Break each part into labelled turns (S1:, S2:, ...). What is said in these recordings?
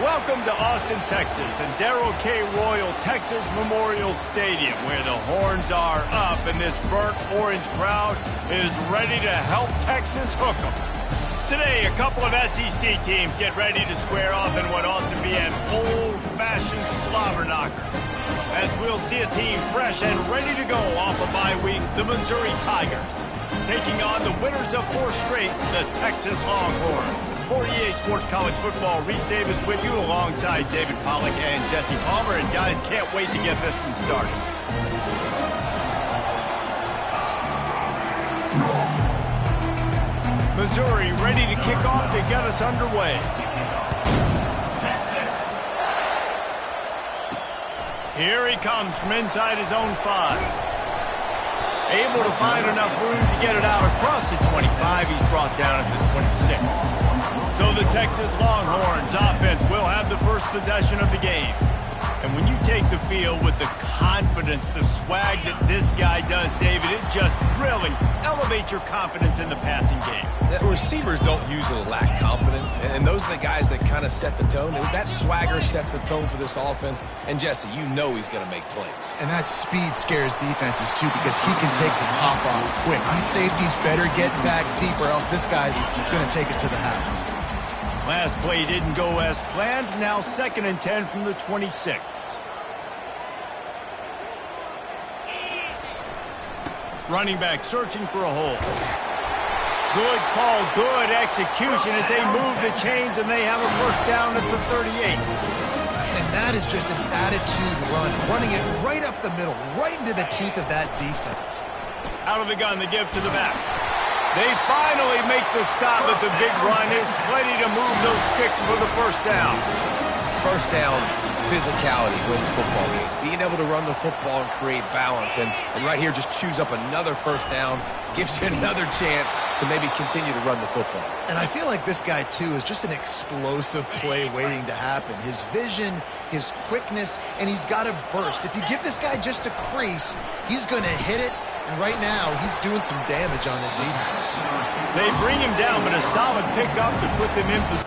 S1: Welcome to Austin, Texas, and Darrell K. Royal Texas Memorial Stadium, where the horns are up and this burnt orange crowd is ready to help Texas hook 'em. Today, a couple of SEC teams get ready to square off in what ought to be an old-fashioned slobber knocker. As we'll see a team fresh and ready to go off a bye week, the Missouri Tigers, taking on the winners of 4 straight, the Texas Longhorns. For EA Sports College Football, Reese Davis with you alongside David Pollack and Jesse Palmer. And guys, can't wait to get this one started. Missouri ready to kick off to get us underway. Here he comes from inside his own 5. Able to find enough room to get it out across the 25. He's brought down at the 26. So the Texas Longhorns offense will have the first possession of the game. And when you take the field with the confidence, the swag that this guy does, David, it just really elevates your confidence in the passing game.
S2: The receivers don't usually lack confidence, and those are the guys that kind of set the tone. And that swagger sets the tone for this offense. And Jesse, you know he's going to make plays.
S3: And that speed scares defenses too, because he can take the top off quick. These safeties better get back deep, or else this guy's going to take it to the house.
S1: Last play didn't go as planned. Now 2nd and 10 from the 26. Running back searching for a hole. Good call, good execution as they move the chains, and they have a first down at the 38.
S3: And that is just an attitude run, running it right up the middle, right into the teeth of that defense.
S1: Out of the gun to give to the back. They finally make the stop at the big run. Is plenty to move those sticks for the first down.
S2: First down, physicality wins football games. Being able to run the football and create balance. And right here, just choose up another first down. Gives you another chance to maybe continue to run the football.
S3: And I feel like this guy, too, is just an explosive play waiting to happen. His vision, his quickness, and he's got a burst. If you give this guy just a crease, he's going to hit it. And right now, he's doing some damage on this defense.
S1: They bring him down, but a solid pickup to put them in position.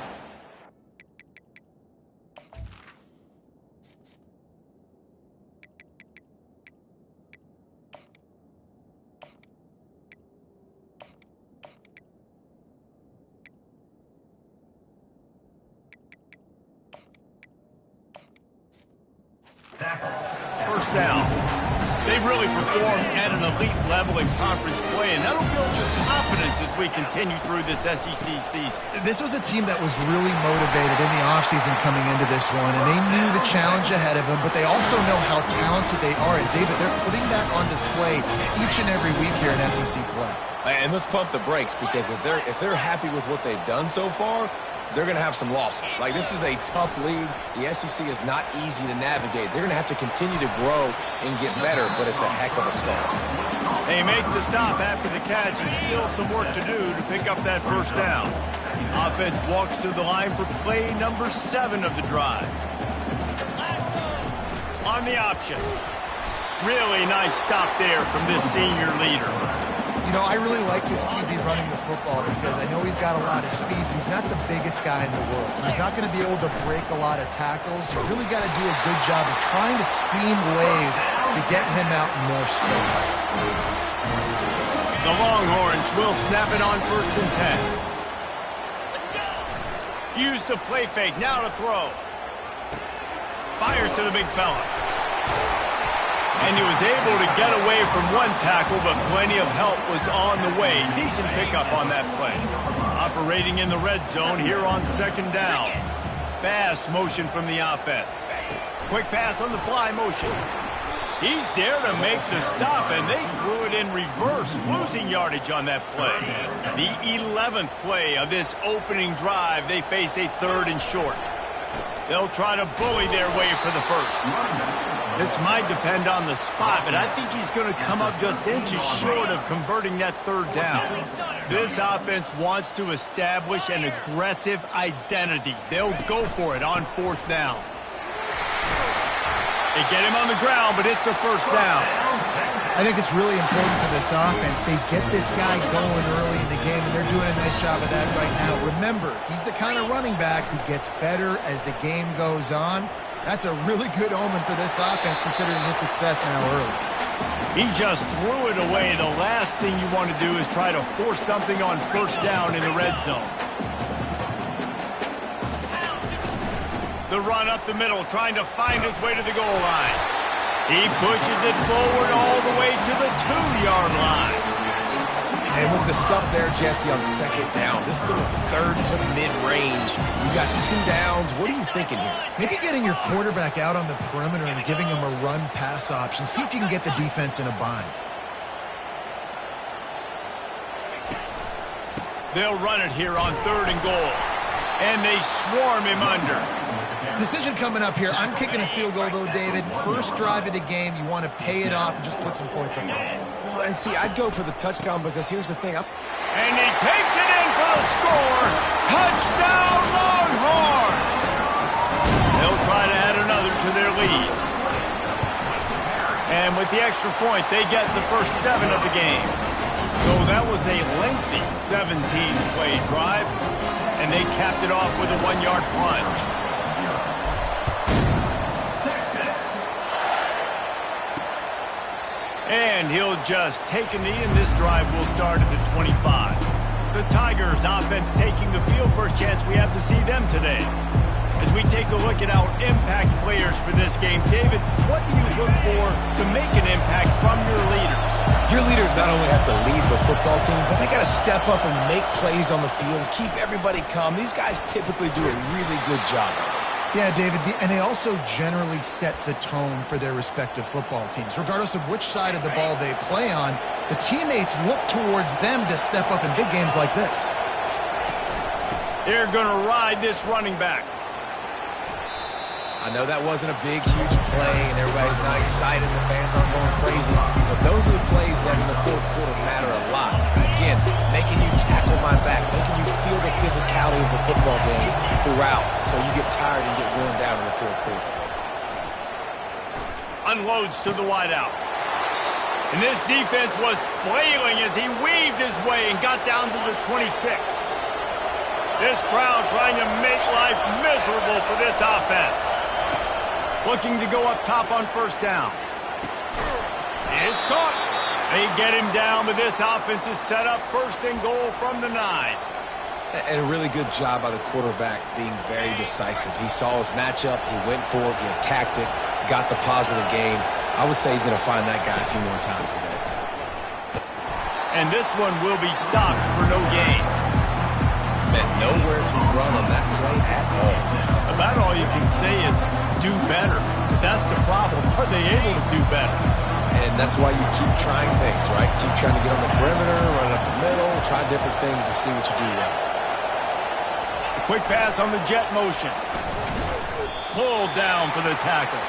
S1: First down. They've really performed at an elite level in conference play, and that'll build your confidence as we continue through this SEC season.
S3: This was a team that was really motivated in the offseason coming into this one, and they knew the challenge ahead of them, but they also know how talented they are. And, David, they're putting that on display each and every week here in SEC play.
S2: And let's pump the brakes, because if they're happy with what they've done so far, they're going to have some losses. Like, this is a tough league. The SEC is not easy to navigate. They're going to have to continue to grow and get better, but it's a heck of a start.
S1: They make the stop after the catch, and still some work to do to pick up that first down. Offense walks to the line for play number 7 of the drive. On the option. Really nice stop there from this senior leader.
S3: You know, I really like this QB running the football, because I know he's got a lot of speed. He's not the biggest guy in the world, so he's not going to be able to break a lot of tackles. You really got to do a good job of trying to scheme ways to get him out in more space.
S1: The Longhorns will snap it on 1st and 10. Use the play fake, now to throw. Fires to the big fella. And he was able to get away from one tackle, but plenty of help was on the way. Decent pickup on that play. Operating in the red zone here on 2nd down. Fast motion from the offense. Quick pass on the fly motion. He's there to make the stop, and they threw it in reverse, losing yardage on that play. The 11th play of this opening drive, they face a 3rd and short. They'll try to bully their way for the first. This might depend on the spot, but I think he's going to come up just inches short of converting that 3rd down. This offense wants to establish an aggressive identity. They'll go for it on 4th down. They get him on the ground, but it's a first down.
S3: I think it's really important for this offense. They get this guy going early in the game, and they're doing a nice job of that right now. Remember, he's the kind of running back who gets better as the game goes on. That's a really good omen for this offense, considering his success now early.
S1: He just threw it away. The last thing you want to do is try to force something on first down in the red zone. The run up the middle, trying to find his way to the goal line. He pushes it forward all the way to the 2-yard line.
S2: And with the stuff there, Jesse, on second down, this little third to mid-range, you got 2 downs. What are you thinking here?
S3: Maybe getting your quarterback out on the perimeter and giving him a run-pass option. See if you can get the defense in a bind.
S1: They'll run it here on 3rd and goal. And they swarm him under.
S3: Decision coming up here. I'm kicking a field goal, though, David. First drive of the game, you want to pay it off and just put some points up.
S2: Well, and see, I'd go for the touchdown because here's the thing.
S1: And he takes it in for the score. Touchdown, Longhorns! They'll try to add another to their lead. And with the extra point, they get the first 7 of the game. So that was a lengthy 17-play drive. And they capped it off with a 1-yard plunge. And he'll just take a knee, and this drive will start at the 25. The Tigers offense taking the field. First chance we have to see them today. As we take a look at our impact players for this game, David, what do you look for to make an impact from your leaders?
S2: Your leaders not only have to lead the football team, but they got to step up and make plays on the field, keep everybody calm. These guys typically do a really good job of it.
S3: Yeah, David, and they also generally set the tone for their respective football teams. Regardless of which side of the ball they play on, the teammates look towards them to step up in big games like this.
S1: They're going to ride this running back.
S2: I know that wasn't a big, huge play, and everybody's not excited. The fans aren't going crazy. But those are the plays that in the fourth quarter matter a lot. Again, making you tackle my back, making you feel the physicality of the football game throughout, so you get tired and get worn down in the fourth quarter.
S1: Unloads to the wideout. And this defense was flailing as he weaved his way and got down to the 26. This crowd trying to make life miserable for this offense. Looking to go up top on first down. It's caught. They get him down, but this offense is set up 1st and goal from the 9.
S2: And a really good job by the quarterback being very decisive. He saw his matchup, he went for it, he attacked it, got the positive gain. I would say he's going to find that guy a few more times today.
S1: And this one will be stopped for no gain.
S2: Meant nowhere to run on that play at all.
S1: About all you can say is do better. But that's the problem. Are they able to do better?
S2: And that's why you keep trying things, right? Keep trying to get on the perimeter, run up the middle, try different things to see what you do well.
S1: A quick pass on the jet motion. Pulled down for the tackle.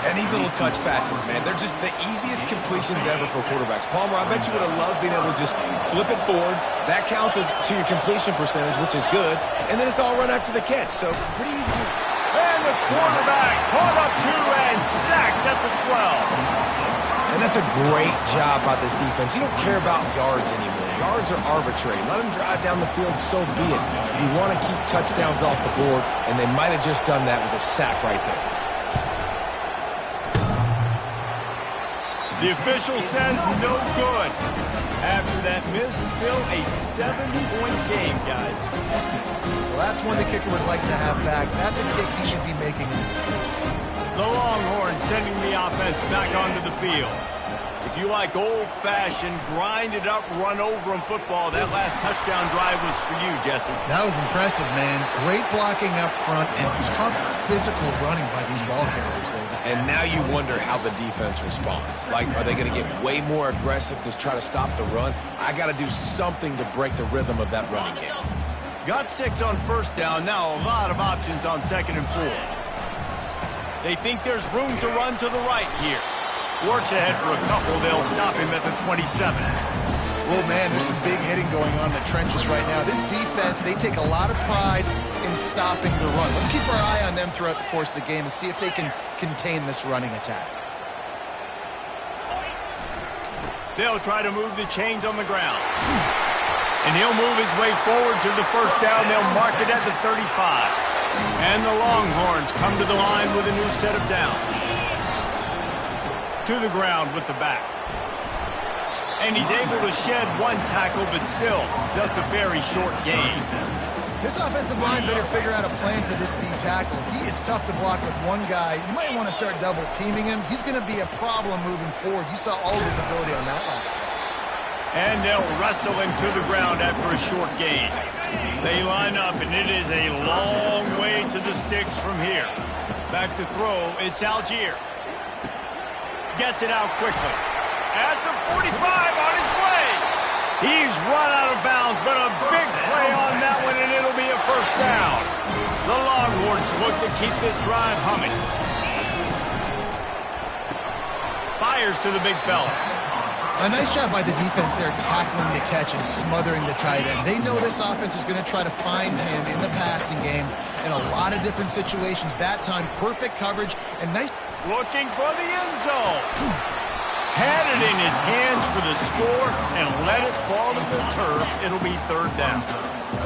S2: And these little touch passes, man, they're just the easiest completions ever for quarterbacks. Palmer, I bet you would have loved being able to just flip it forward. That counts as to your completion percentage, which is good. And then it's all run after the catch, so pretty easy.
S1: And the quarterback caught up to and sacked at the 12.
S2: And that's a great job by this defense. You don't care about yards anymore. Yards are arbitrary. Let them drive down the field, so be it. You want to keep touchdowns off the board, and they might have just done that with a sack right there.
S1: The official says no good. After that miss, still a 7-point game, guys.
S3: Well, that's one the kicker would like to have back. That's a kick he should be making in this league.
S1: The Longhorns sending the offense back onto the field. If you like old-fashioned, grind-it-up, run-over-'em football, that last touchdown drive was for you, Jesse.
S3: That was impressive, man. Great blocking up front and tough physical running by these ball carriers, David.
S2: And now you wonder how the defense responds. Like, are they going to get way more aggressive to try to stop the run? I got to do something to break the rhythm of that running game.
S1: Got 6 on first down. Now a lot of options on 2nd and 4. They think there's room to run to the right here. Works ahead for a couple. They'll stop him at the 27.
S3: Oh, man, there's some big hitting going on in the trenches right now. This defense, they take a lot of pride in stopping the run. Let's keep our eye on them throughout the course of the game and see if they can contain this running attack.
S1: They'll try to move the chains on the ground. And he'll move his way forward to the first down. They'll mark it at the 35. And the Longhorns come to the line with a new set of downs. To the ground with the back. And he's able to shed one tackle, but still just a very short gain.
S3: This offensive line better figure out a plan for this D tackle. He is tough to block with one guy. You might want to start double teaming him. He's going to be a problem moving forward. You saw all of his ability on that last play.
S1: And they'll wrestle him to the ground after a short gain. They line up, and it is a long way to the sticks from here. Back to throw, it's Algier. Gets it out quickly. At the 45, on his way. He's run out of bounds, but a big play on that one, and it'll be a first down. The Longhorns look to keep this drive humming. Fires to the big fella.
S3: A nice job by the defense there tackling the catch and smothering the tight end. They know this offense is going to try to find him in the passing game in a lot of different situations. That time, perfect coverage and nice.
S1: Looking for the end zone. Had it in his hands for the score and let it fall to the turf. It'll be third down.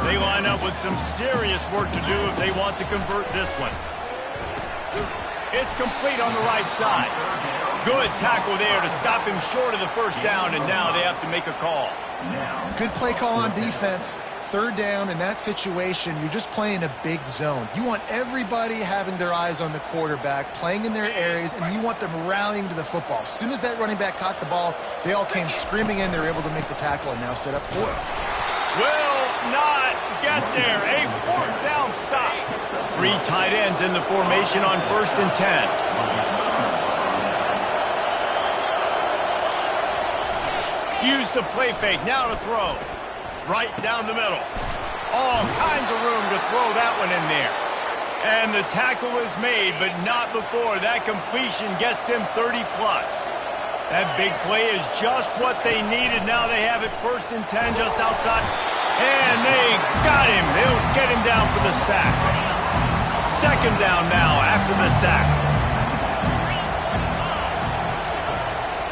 S1: They line up with some serious work to do if they want to convert this one. It's complete on the right side. Good tackle there to stop him short of the first down, and now they have to make a call.
S3: Good play call on defense. Third down in that situation, you're just playing a big zone. You want everybody having their eyes on the quarterback, playing in their areas, and you want them rallying to the football. As soon as that running back caught the ball, they all came screaming in. They were able to make the tackle and now set up fourth.
S1: Will not get there. A fourth down stop. Three tight ends in the formation on 1st and 10. Use the play fake. Now to throw. Right down the middle. All kinds of room to throw that one in there. And the tackle is made, but not before that completion gets them 30-plus. That big play is just what they needed. Now they have it 1st and 10 just outside. And they got him. They'll get him down for the sack. Second down now after the sack.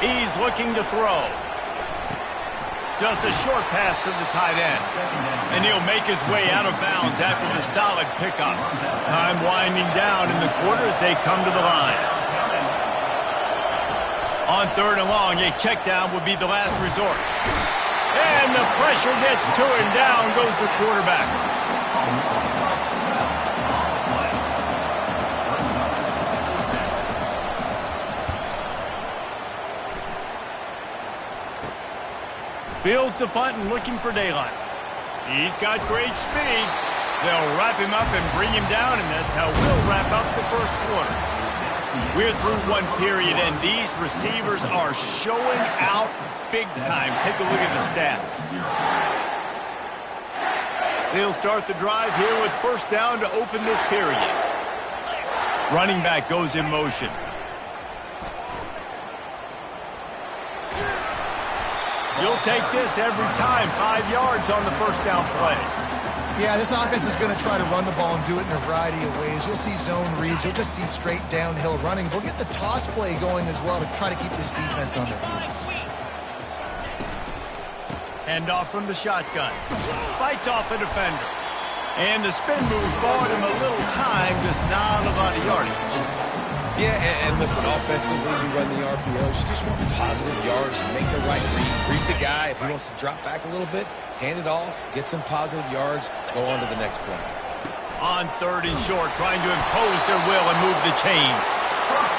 S1: He's looking to throw. Just a short pass to the tight end. And he'll make his way out of bounds after the solid pickup. Time winding down in the quarter as they come to the line. On 3rd and long, a check down would be the last resort. And the pressure gets to him. Down goes the quarterback. Fields the punt and looking for daylight. He's got great speed. They'll wrap him up and bring him down, and that's how we'll wrap up the first quarter. We're through one period, and these receivers are showing out big time. Take a look at the stats. They'll start the drive here with first down to open this period. Running back goes in motion. You'll take this every time. 5 yards on the first down play.
S3: Yeah, this offense is going to try to run the ball and do it in a variety of ways. You'll see zone reads. You'll just see straight downhill running. They'll get the toss play going as well to try to keep this defense on their heels.
S1: Handoff from the shotgun. Fights off a defender. And the spin move bought him a little time, just not a lot of yardage.
S2: Yeah, and listen, offensively, you run the RPOs. You just want positive yards, make the right read the guy. If he wants to drop back a little bit, hand it off, get some positive yards, go on to the next play.
S1: On 3rd and short, trying to impose their will and move the chains.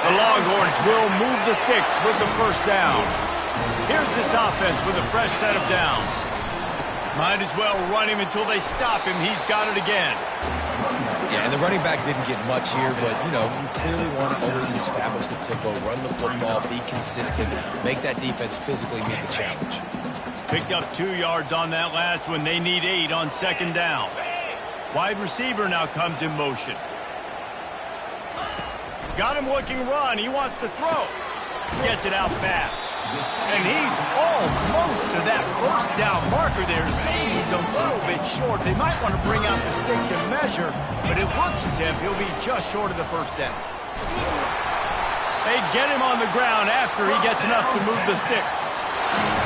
S1: The Longhorns will move the sticks with the first down. Here's this offense with a fresh set of downs. Might as well run him until they stop him. He's got it again.
S2: Yeah, and the running back didn't get much here, but, you know, you clearly want to always establish the tempo, run the football, be consistent, make that defense physically meet the challenge.
S1: Picked up 2 yards on that last one. They need 8 on 2nd down. Wide receiver now comes in motion. Got him looking run. He wants to throw. Gets it out fast. And he's almost to that first down marker there, saying he's a little bit short. They might want to bring out the sticks and measure, but it looks as if he'll be just short of the first down. They get him on the ground after he gets enough to move the sticks.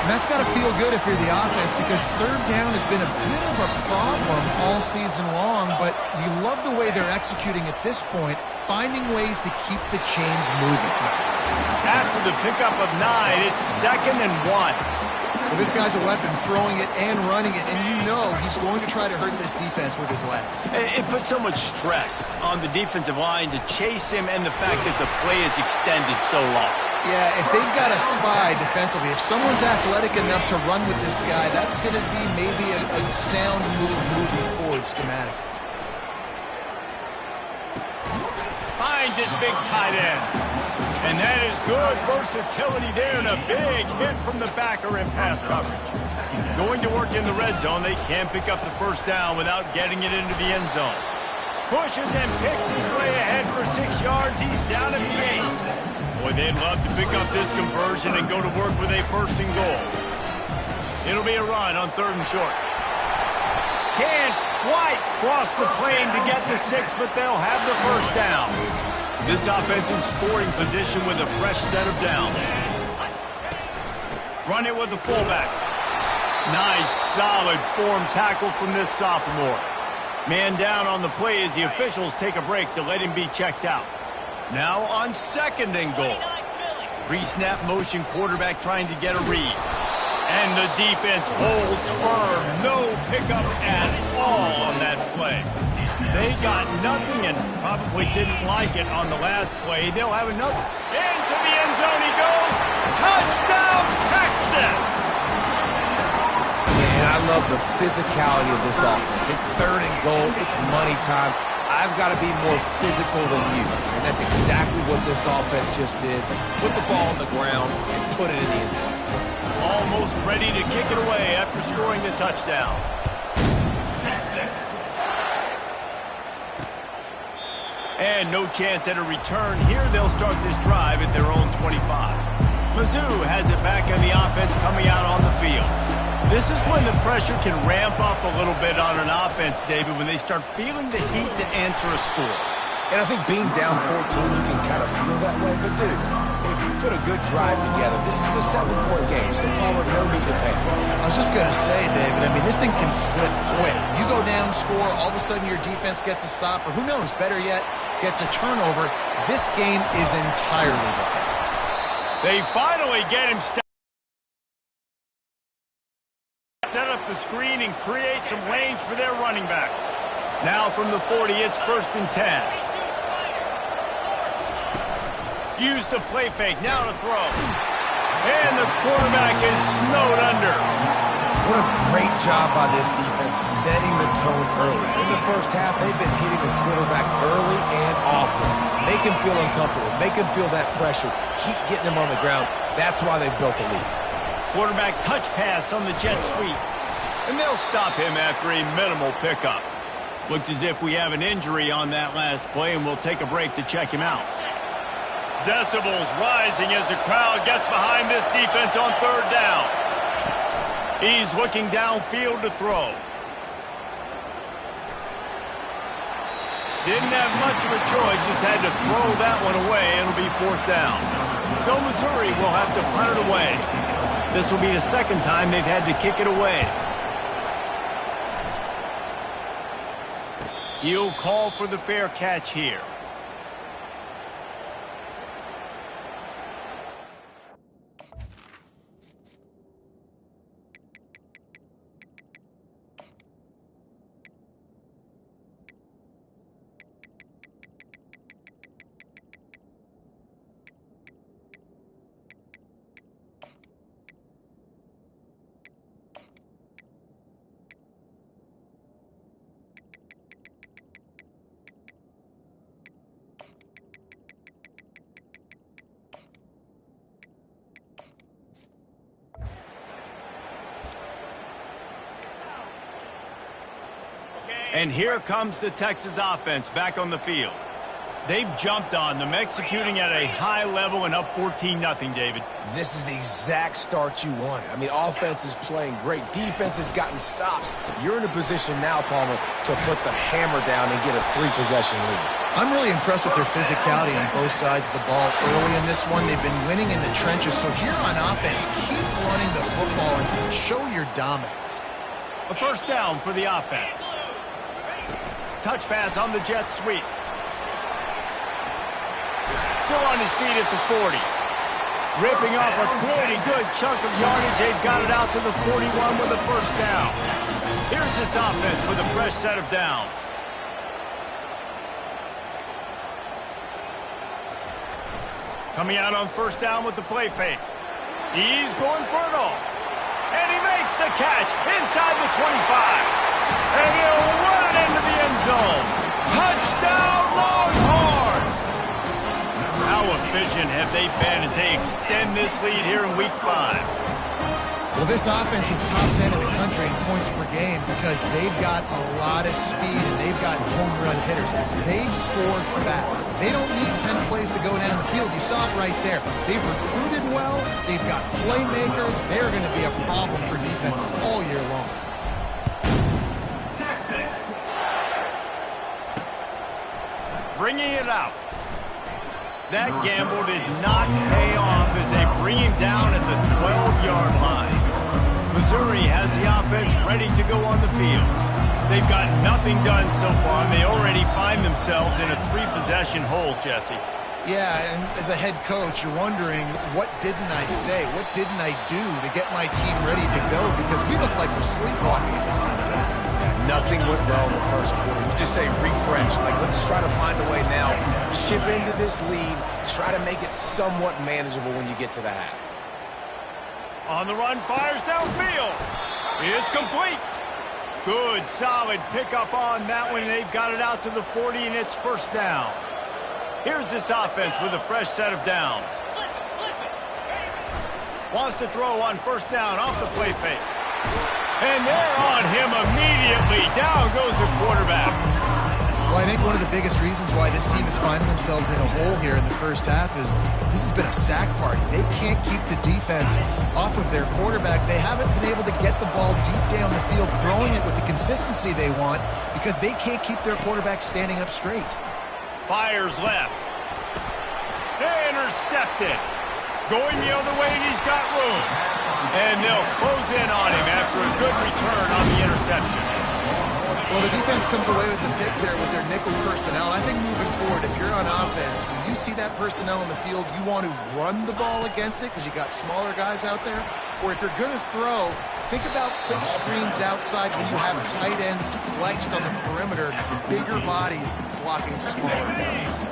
S3: And that's got to feel good if you're the offense, because third down has been a bit of a problem all season long, but you love the way they're executing at this point, finding ways to keep the chains moving.
S1: After the pickup of 9, it's 2nd and 1.
S3: Well, this guy's a weapon, throwing it and running it, and you know he's going to try to hurt this defense with his legs.
S1: It puts so much stress on the defensive line to chase him, and the fact that the play is extended so long.
S3: Yeah, if they've got a spy defensively, if someone's athletic enough to run with this guy, that's going to be maybe a sound move moving forward schematically.
S1: Finds his big tight end. And that is good versatility there, and a big hit from the backer in pass coverage. Going to work in the red zone, they can't pick up the first down without getting it into the end zone. Pushes and picks his way ahead for 6 yards. He's down at the 8. Boy, they'd love to pick up this conversion and go to work with a 1st and goal. It'll be a run on 3rd and short. Can't quite cross the plane to get the 6, but they'll have the first down. This offense in scoring position with a fresh set of downs. Run it with the fullback. Nice, solid form tackle from this sophomore. Man down on the play as the officials take a break to let him be checked out. Now on 2nd and goal. Pre-snap motion quarterback trying to get a read. And the defense holds firm. No pickup at all on that play. They got nothing and probably didn't like it on the last play. They'll have another. Into the end zone he goes. Touchdown, Texas!
S2: Man, I love the physicality of this offense. It's 3rd and goal. It's money time. I've got to be more physical than you. And that's exactly what this offense just did. Put the ball on the ground and put it in the end zone.
S1: Almost ready to kick it away after scoring the touchdown. And no chance at a return here. They'll start this drive at their own 25. Mizzou has it back on the offense coming out on the field. This is when the pressure can ramp up a little bit on an offense, David, when they start feeling the heat to answer a score.
S2: And I think being down 14, you can kind of feel that way. But, dude, if you put a good drive together, this is a 7-point game, so Palmer, no need to panic.
S3: I was just going to say, David, I mean, this thing can flip quick. You go down, score, all of a sudden your defense gets a stop, or who knows, better yet, gets a turnover. This game is entirely different.
S1: They finally get him set up the screen and create some lanes for their running back. Now from the 40, it's 1st and 10. Use the play fake, now to throw. And the quarterback is snowed under.
S2: What a great job by this defense setting the tone early. In the first half, they've been hitting the quarterback early and often. Make him feel uncomfortable. Make him feel that pressure. Keep getting him on the ground. That's why they've built a lead.
S1: Quarterback touch pass on the jet sweep. And they'll stop him after a minimal pickup. Looks as if we have an injury on that last play, and we'll take a break to check him out. Decibels rising as the crowd gets behind this defense on 3rd down. He's looking downfield to throw. Didn't have much of a choice, just had to throw that one away. It'll be 4th down. So Missouri will have to punt it away. This will be the 2nd time they've had to kick it away. He'll call for the fair catch here. And here comes the Texas offense back on the field. They've jumped on them, executing at a high level and up 14-0, David.
S2: This is the exact start you wanted. I mean, offense is playing great. Defense has gotten stops. You're in a position now, Palmer, to put the hammer down and get a 3-possession lead.
S3: I'm really impressed with their physicality on both sides of the ball early in this one. They've been winning in the trenches. So here on offense, keep running the football and show your dominance.
S1: A first down for the offense. Touch pass on the jet sweep. Still on his feet at the 40. Ripping off a pretty good chunk of yardage. They've got it out to the 41 with a first down. Here's this offense with a fresh set of downs. Coming out on first down with the play fake. He's going for it all. And he makes the catch inside the 25. And he'll run it into the end zone. Touchdown, Longhorns! How efficient have they been as they extend this lead here in Week 5?
S3: Well, this offense is top 10 in the country in points per game because they've got a lot of speed and they've got home run hitters. They score fast. They don't need 10 plays to go down the field. You saw it right there. They've recruited well. They've got playmakers. They're going to be a problem for defenses all year long.
S1: Texas. Bringing it out. That gamble did not pay off as they bring him down at the 12-yard line. Missouri has the offense ready to go on the field. They've got nothing done so far, and they already find themselves in a 3-possession hole, Jesse.
S3: Yeah, and as a head coach, you're wondering, what didn't I say? What didn't I do to get my team ready to go? Because we look like we're sleepwalking at this point.
S2: Nothing went well in the first quarter. You just say refresh. Like, let's try to find a way now. Chip into this lead. Try to make it somewhat manageable when you get to the half.
S1: On the run, fires downfield. It's complete. Good, solid pickup on that one. They've got it out to the 40, and it's first down. Here's this offense with a fresh set of downs. Wants to throw on first down off the play fake. And they're on him immediately. Down goes the quarterback.
S3: Well, I think one of the biggest reasons why this team is finding themselves in a hole here in the first half is this has been a sack party. They can't keep the defense off of their quarterback. They haven't been able to get the ball deep down the field, throwing it with the consistency they want because they can't keep their quarterback standing up straight.
S1: Fires left. Intercepted. Going the other way, and he's got room. And they'll close in on him after a good return on the interception.
S3: Well, the defense comes away with the pick there with their nickel personnel. I think moving forward, if you're on offense, when you see that personnel on the field, you want to run the ball against it because you got smaller guys out there. Or if you're going to throw, think about quick screens outside when you have tight ends flexed on the perimeter, bigger bodies blocking smaller guys.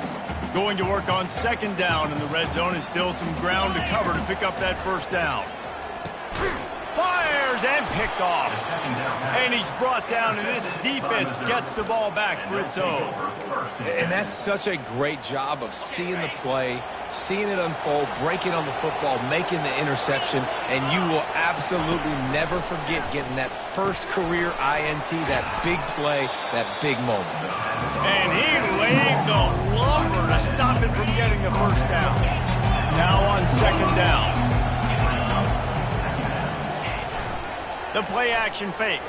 S1: Going to work on second down in the red zone is still some ground to cover to pick up that first down. Fires and picked off. And he's brought down, and this defense gets the ball back for its own.
S2: And that's such a great job of seeing the play, seeing it unfold, breaking on the football, making the interception, and you will absolutely never forget getting that first career INT, that big play, that big moment.
S1: And he laid the lumber to stop him from getting the first down. Now on second down. The play action fake.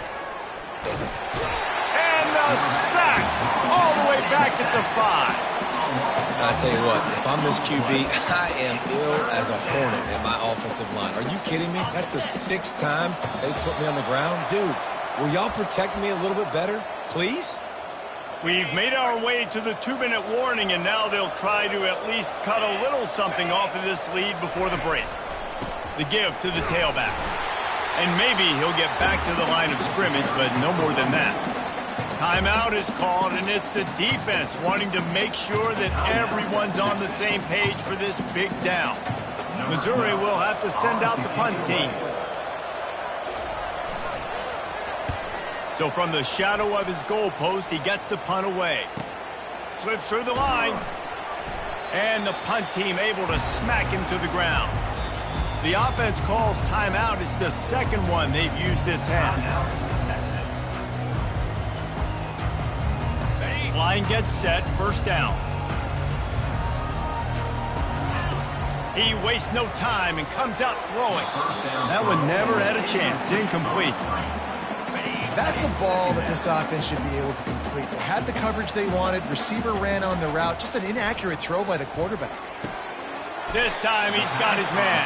S1: And the sack all the way back at the 5.
S2: I tell you what, if I'm this QB, I am ill as a hornet in my offensive line. Are you kidding me? That's the 6th time they put me on the ground. Dudes, will y'all protect me a little bit better, please?
S1: We've made our way to the 2-minute warning, and now they'll try to at least cut a little something off of this lead before the break. The give to the tailback. And maybe he'll get back to the line of scrimmage, but no more than that. Timeout is called, and it's the defense wanting to make sure that everyone's on the same page for this big down. Missouri will have to send out the punt team. So from the shadow of his goal post, he gets the punt away. Slips through the line. And the punt team able to smack him to the ground. The offense calls timeout. It's the second one they've used this half. Line gets set, first down. He wastes no time and comes out throwing. That one never had a chance. Incomplete.
S3: That's a ball that this offense should be able to complete. incomplete. They had the coverage they wanted. Receiver ran on the route. Just an inaccurate throw by the quarterback.
S1: This time he's got his man.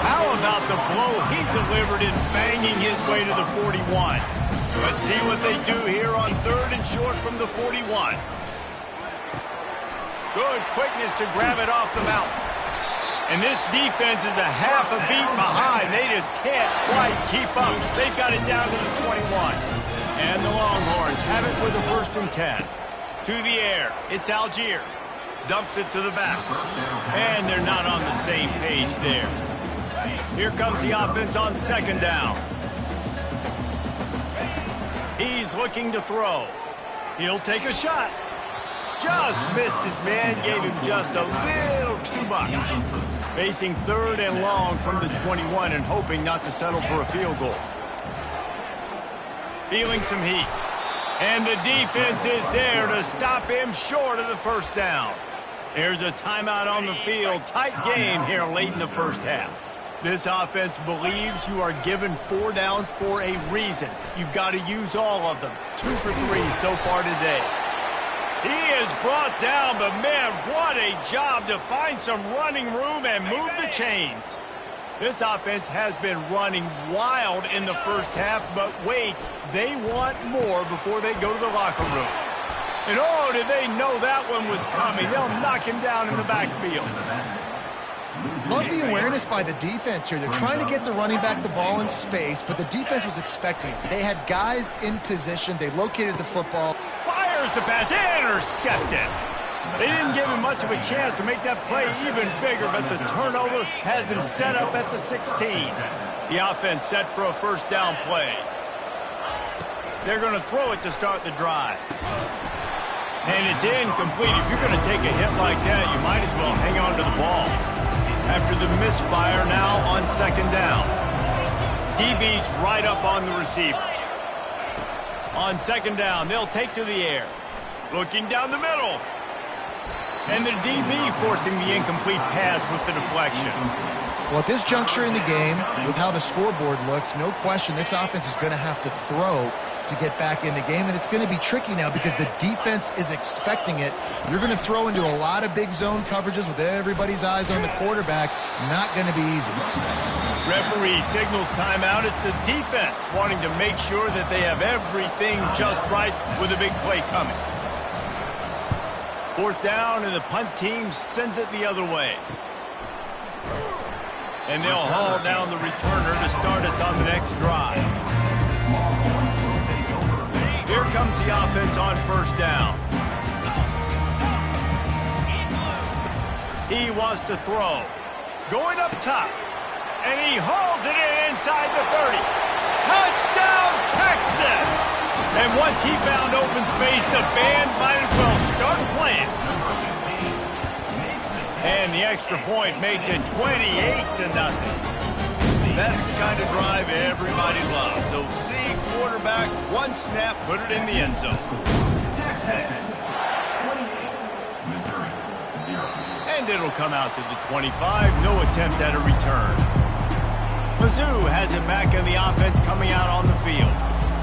S1: How about the blow he delivered in banging his way to the 41? Let's see what they do here on 3rd and short from the 41. Good quickness to grab it off the mountains. And this defense is a half a beat behind. They just can't quite keep up. They've got it down to the 21. And the Longhorns have it with a 1st and 10. To the air. It's Algier. Dumps it to the back. And they're not on the same page there. Here comes the offense on 2nd down. He's looking to throw. He'll take a shot. Just missed his man, gave him just a little too much. Facing 3rd and long from the 21 and hoping not to settle for a field goal. Feeling some heat. And the defense is there to stop him short of the 1st down. There's a timeout on the field. Tight game here late in the 1st half. This offense believes you are given 4 downs for a reason. You've got to use all of them. 2 for 3 so far today. He is brought down, but man, what a job to find some running room and move the chains. This offense has been running wild in the 1st half, but wait, they want more before they go to the locker room. And oh, did they know that one was coming. They'll knock him down in the backfield.
S3: Love the awareness by the defense here. They're trying to get the running back the ball in space, but the defense was expecting it. They had guys in position. They located the football.
S1: Fires the pass, intercepted. They didn't give him much of a chance to make that play even bigger, but the turnover has him set up at the 16. The offense set for a 1st down play. They're going to throw it to start the drive. And it's incomplete. If you're going to take a hit like that, you might as well hang on to the ball. After the misfire, now on 2nd down. DB's right up on the receivers. On 2nd down, they'll take to the air. Looking down the middle. And the DB forcing the incomplete pass with the deflection.
S3: Well, at this juncture in the game, with how the scoreboard looks, no question this offense is going to have to throw to get back in the game, and it's going to be tricky now because the defense is expecting it. You're going to throw into a lot of big zone coverages with everybody's eyes on the quarterback. Not going to be easy.
S1: Referee signals timeout. It's the defense wanting to make sure that they have everything just right with a big play coming. 4th down, and the punt team sends it the other way. And they'll haul down the returner to start us on the next drive. Here comes the offense on 1st down. He wants to throw. Going up top. And he hauls it in inside the 30. Touchdown, Texas! And once he found open space, the band might as well start playing. And the extra point makes it 28-0. That's the kind of drive everybody loves. So see quarterback, 1 snap, put it in the end zone. And it'll come out to the 25. No attempt at a return. Mizzou has it back in the offense coming out on the field.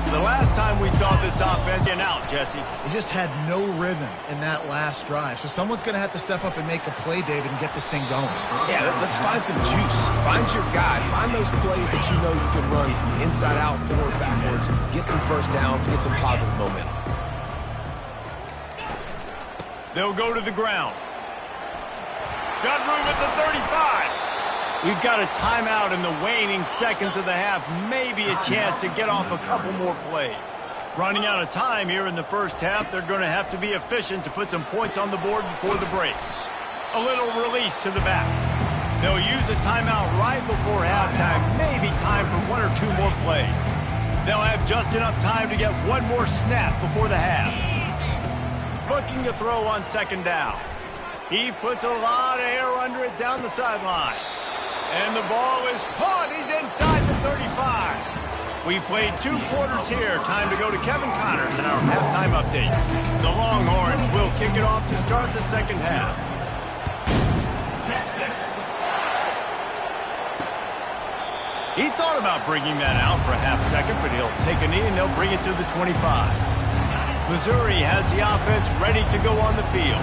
S1: The last time we saw this offense get out, Jesse.
S3: They just had no rhythm in that last drive. So someone's going to have to step up and make a play, David, and get this thing going.
S2: Yeah, let's find some juice. Find your guy. Find those plays that you know you can run inside out, forward, backwards. Get some 1st downs. Get some positive momentum.
S1: They'll go to the ground. Got room at the 35. We've got a timeout in the waning seconds of the half. Maybe a chance to get off a couple more plays. Running out of time here in the 1st half. They're going to have to be efficient to put some points on the board before the break. A little release to the back. They'll use a timeout right before halftime. Maybe time for 1 or 2 more plays. They'll have just enough time to get 1 more snap before the half. Looking to throw on 2nd down. He puts a lot of air under it down the sideline. And the ball is caught. He's inside the 35. We played 2 quarters here. Time to go to Kevin Connors in our halftime update. The Longhorns will kick it off to start the 2nd half. He thought about bringing that out for a half second, but he'll take a knee and they'll bring it to the 25. Missouri has the offense ready to go on the field.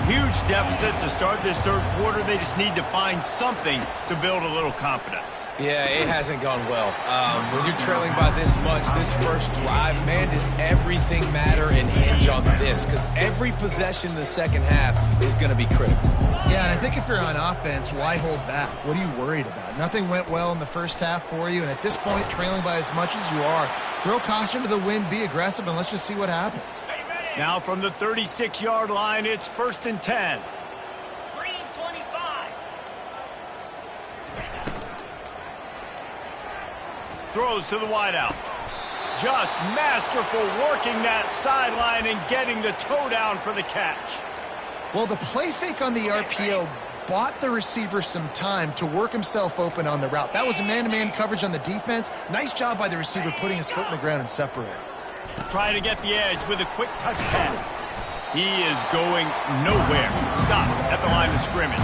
S1: Huge deficit to start this third quarter. They just need to find something to build a little confidence.
S2: Yeah, it hasn't gone well. When you're trailing by this much, this first drive, man, does everything matter and hinge on this? Because every possession in the second half is going to be critical.
S3: Yeah, and I think if you're on offense, why hold back? What are you worried about? Nothing went well in the first half for you, and at this point, trailing by as much as you are, throw caution to the wind, be aggressive, and let's just see what happens.
S1: Now from the 36-yard line, it's 1st and 10.
S4: Green 25.
S1: Throws to the wideout. Just masterful working that sideline and getting the toe down for the catch.
S3: Well, the play fake on the RPO bought the receiver some time to work himself open on the route. That was a man-to-man coverage on the defense. Nice job by the receiver putting his foot in the ground and separating.
S1: Trying to get the edge with a quick touch pass. He is going nowhere. Stop at the line of scrimmage.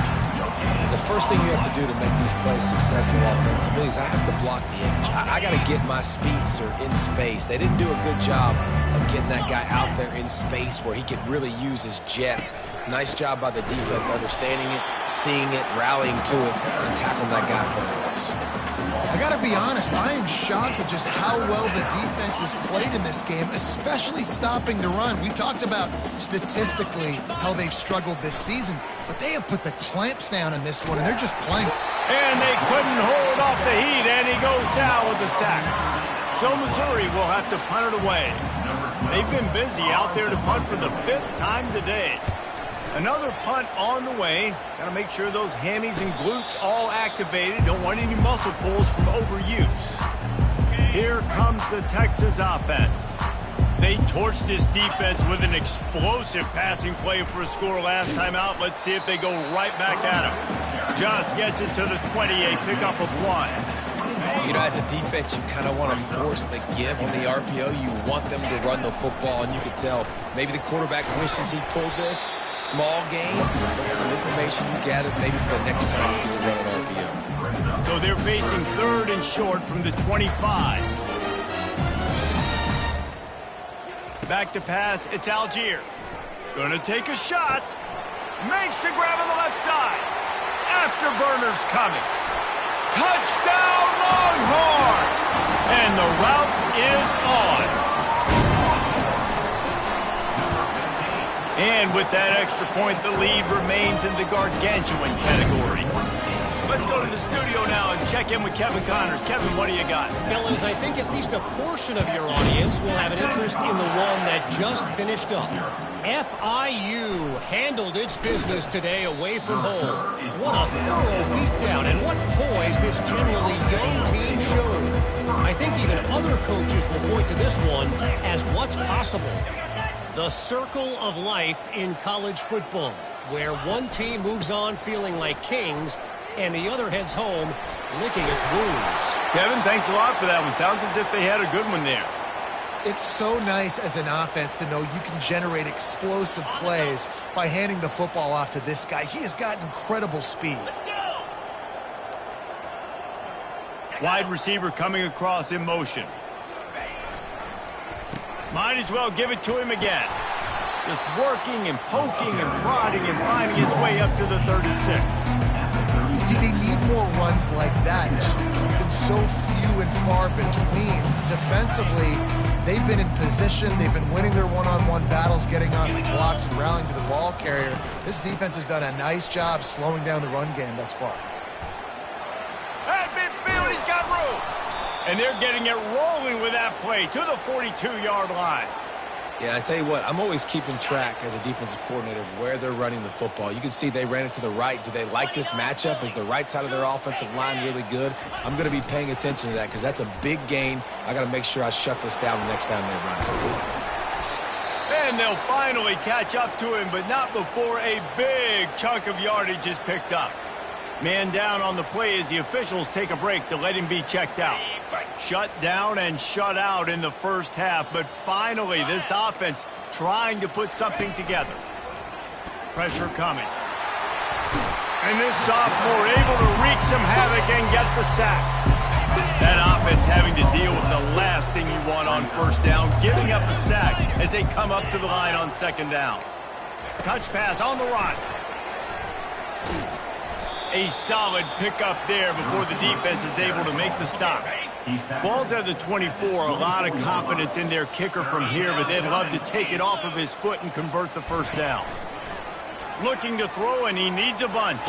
S2: The first thing you have to do to make these plays successful offensively is I have to block the edge. I got to get my speedster in space. They didn't do a good job of getting that guy out there in space where he could really use his jets. Nice job by the defense understanding it, seeing it, rallying to it, and tackling that guy for the legs.
S3: I got to be honest, I am shocked at just how well the defense has played in this game, especially stopping the run. We talked about statistically how they've struggled this season, but they have put the clamps down in this one, and they're just playing.
S1: And they couldn't hold off the heat, and he goes down with the sack. So Missouri will have to punt it away. They've been busy out there to punt for the 5th time today. Another punt on the way. Got to make sure those hammies and glutes all activated. Don't want any muscle pulls from overuse. Here comes the Texas offense. They torched this defense with an explosive passing play for a score last time out. Let's see if they go right back at him. Just gets it to the 28, pickup of 1.
S2: You know, as a defense, you kind of want to force the give on the RPO. You want them to run the football, and you can tell maybe the quarterback wishes he pulled this. Small game, but some information you gathered maybe for the next time you run an RPO.
S1: So they're facing 3rd and short from the 25. Back to pass, it's Algier. Gonna take a shot. Makes the grab on the left side. Afterburners coming. Touchdown Longhorns! And the route is on. And with that extra point, the lead remains in the gargantuan category. Let's go to the studio now and check in with Kevin Connors. Kevin, what do you got?
S5: Fellas, I think at least a portion of your audience will have an interest in the one that just finished up. FIU handled its business today away from home. What a thorough beatdown and what poise this generally young team showed. I think even other coaches will point to this one as what's possible. The circle of life in college football, where one team moves on feeling like kings and the other heads home licking its wounds.
S1: Kevin, thanks a lot for that one. Sounds as if they had a good one there.
S3: It's so nice as an offense to know you can generate explosive plays by handing the football off to this guy. He has got incredible speed.
S1: Wide receiver coming across in motion. Might as well give it to him again. Just working and poking and prodding and finding his way up to the 36.
S3: See, they need more runs like that. It's just been so few and far between. Defensively, they've been in position. They've been winning their one-on-one battles, getting off the blocks and rallying to the ball carrier. This defense has done a nice job slowing down the run game thus far.
S1: At midfield, he's got room. And they're getting it rolling with that play to the 42-yard line.
S2: Yeah, I tell you what, I'm always keeping track as a defensive coordinator of where they're running the football. You can see they ran it to the right. Do they like this matchup? Is the right side of their offensive line really good? I'm going to be paying attention to that because that's a big gain. I got to make sure I shut this down the next time they run it.
S1: And they'll finally catch up to him, but not before a big chunk of yardage is picked up. Man down on the play as the officials take a break to let him be checked out. Shut down and shut out in the first half, but finally this offense trying to put something together. Pressure coming. And this sophomore able to wreak some havoc and get the sack. That offense having to deal with the last thing you want on first down, giving up a sack as they come up to the line on second down. Touch pass on the run. A solid pickup there before the defense is able to make the stop. Ball's at the 24, a lot of confidence in their kicker from here, but they'd love to take it off of his foot and convert the first down. Looking to throw, and he needs a bunch.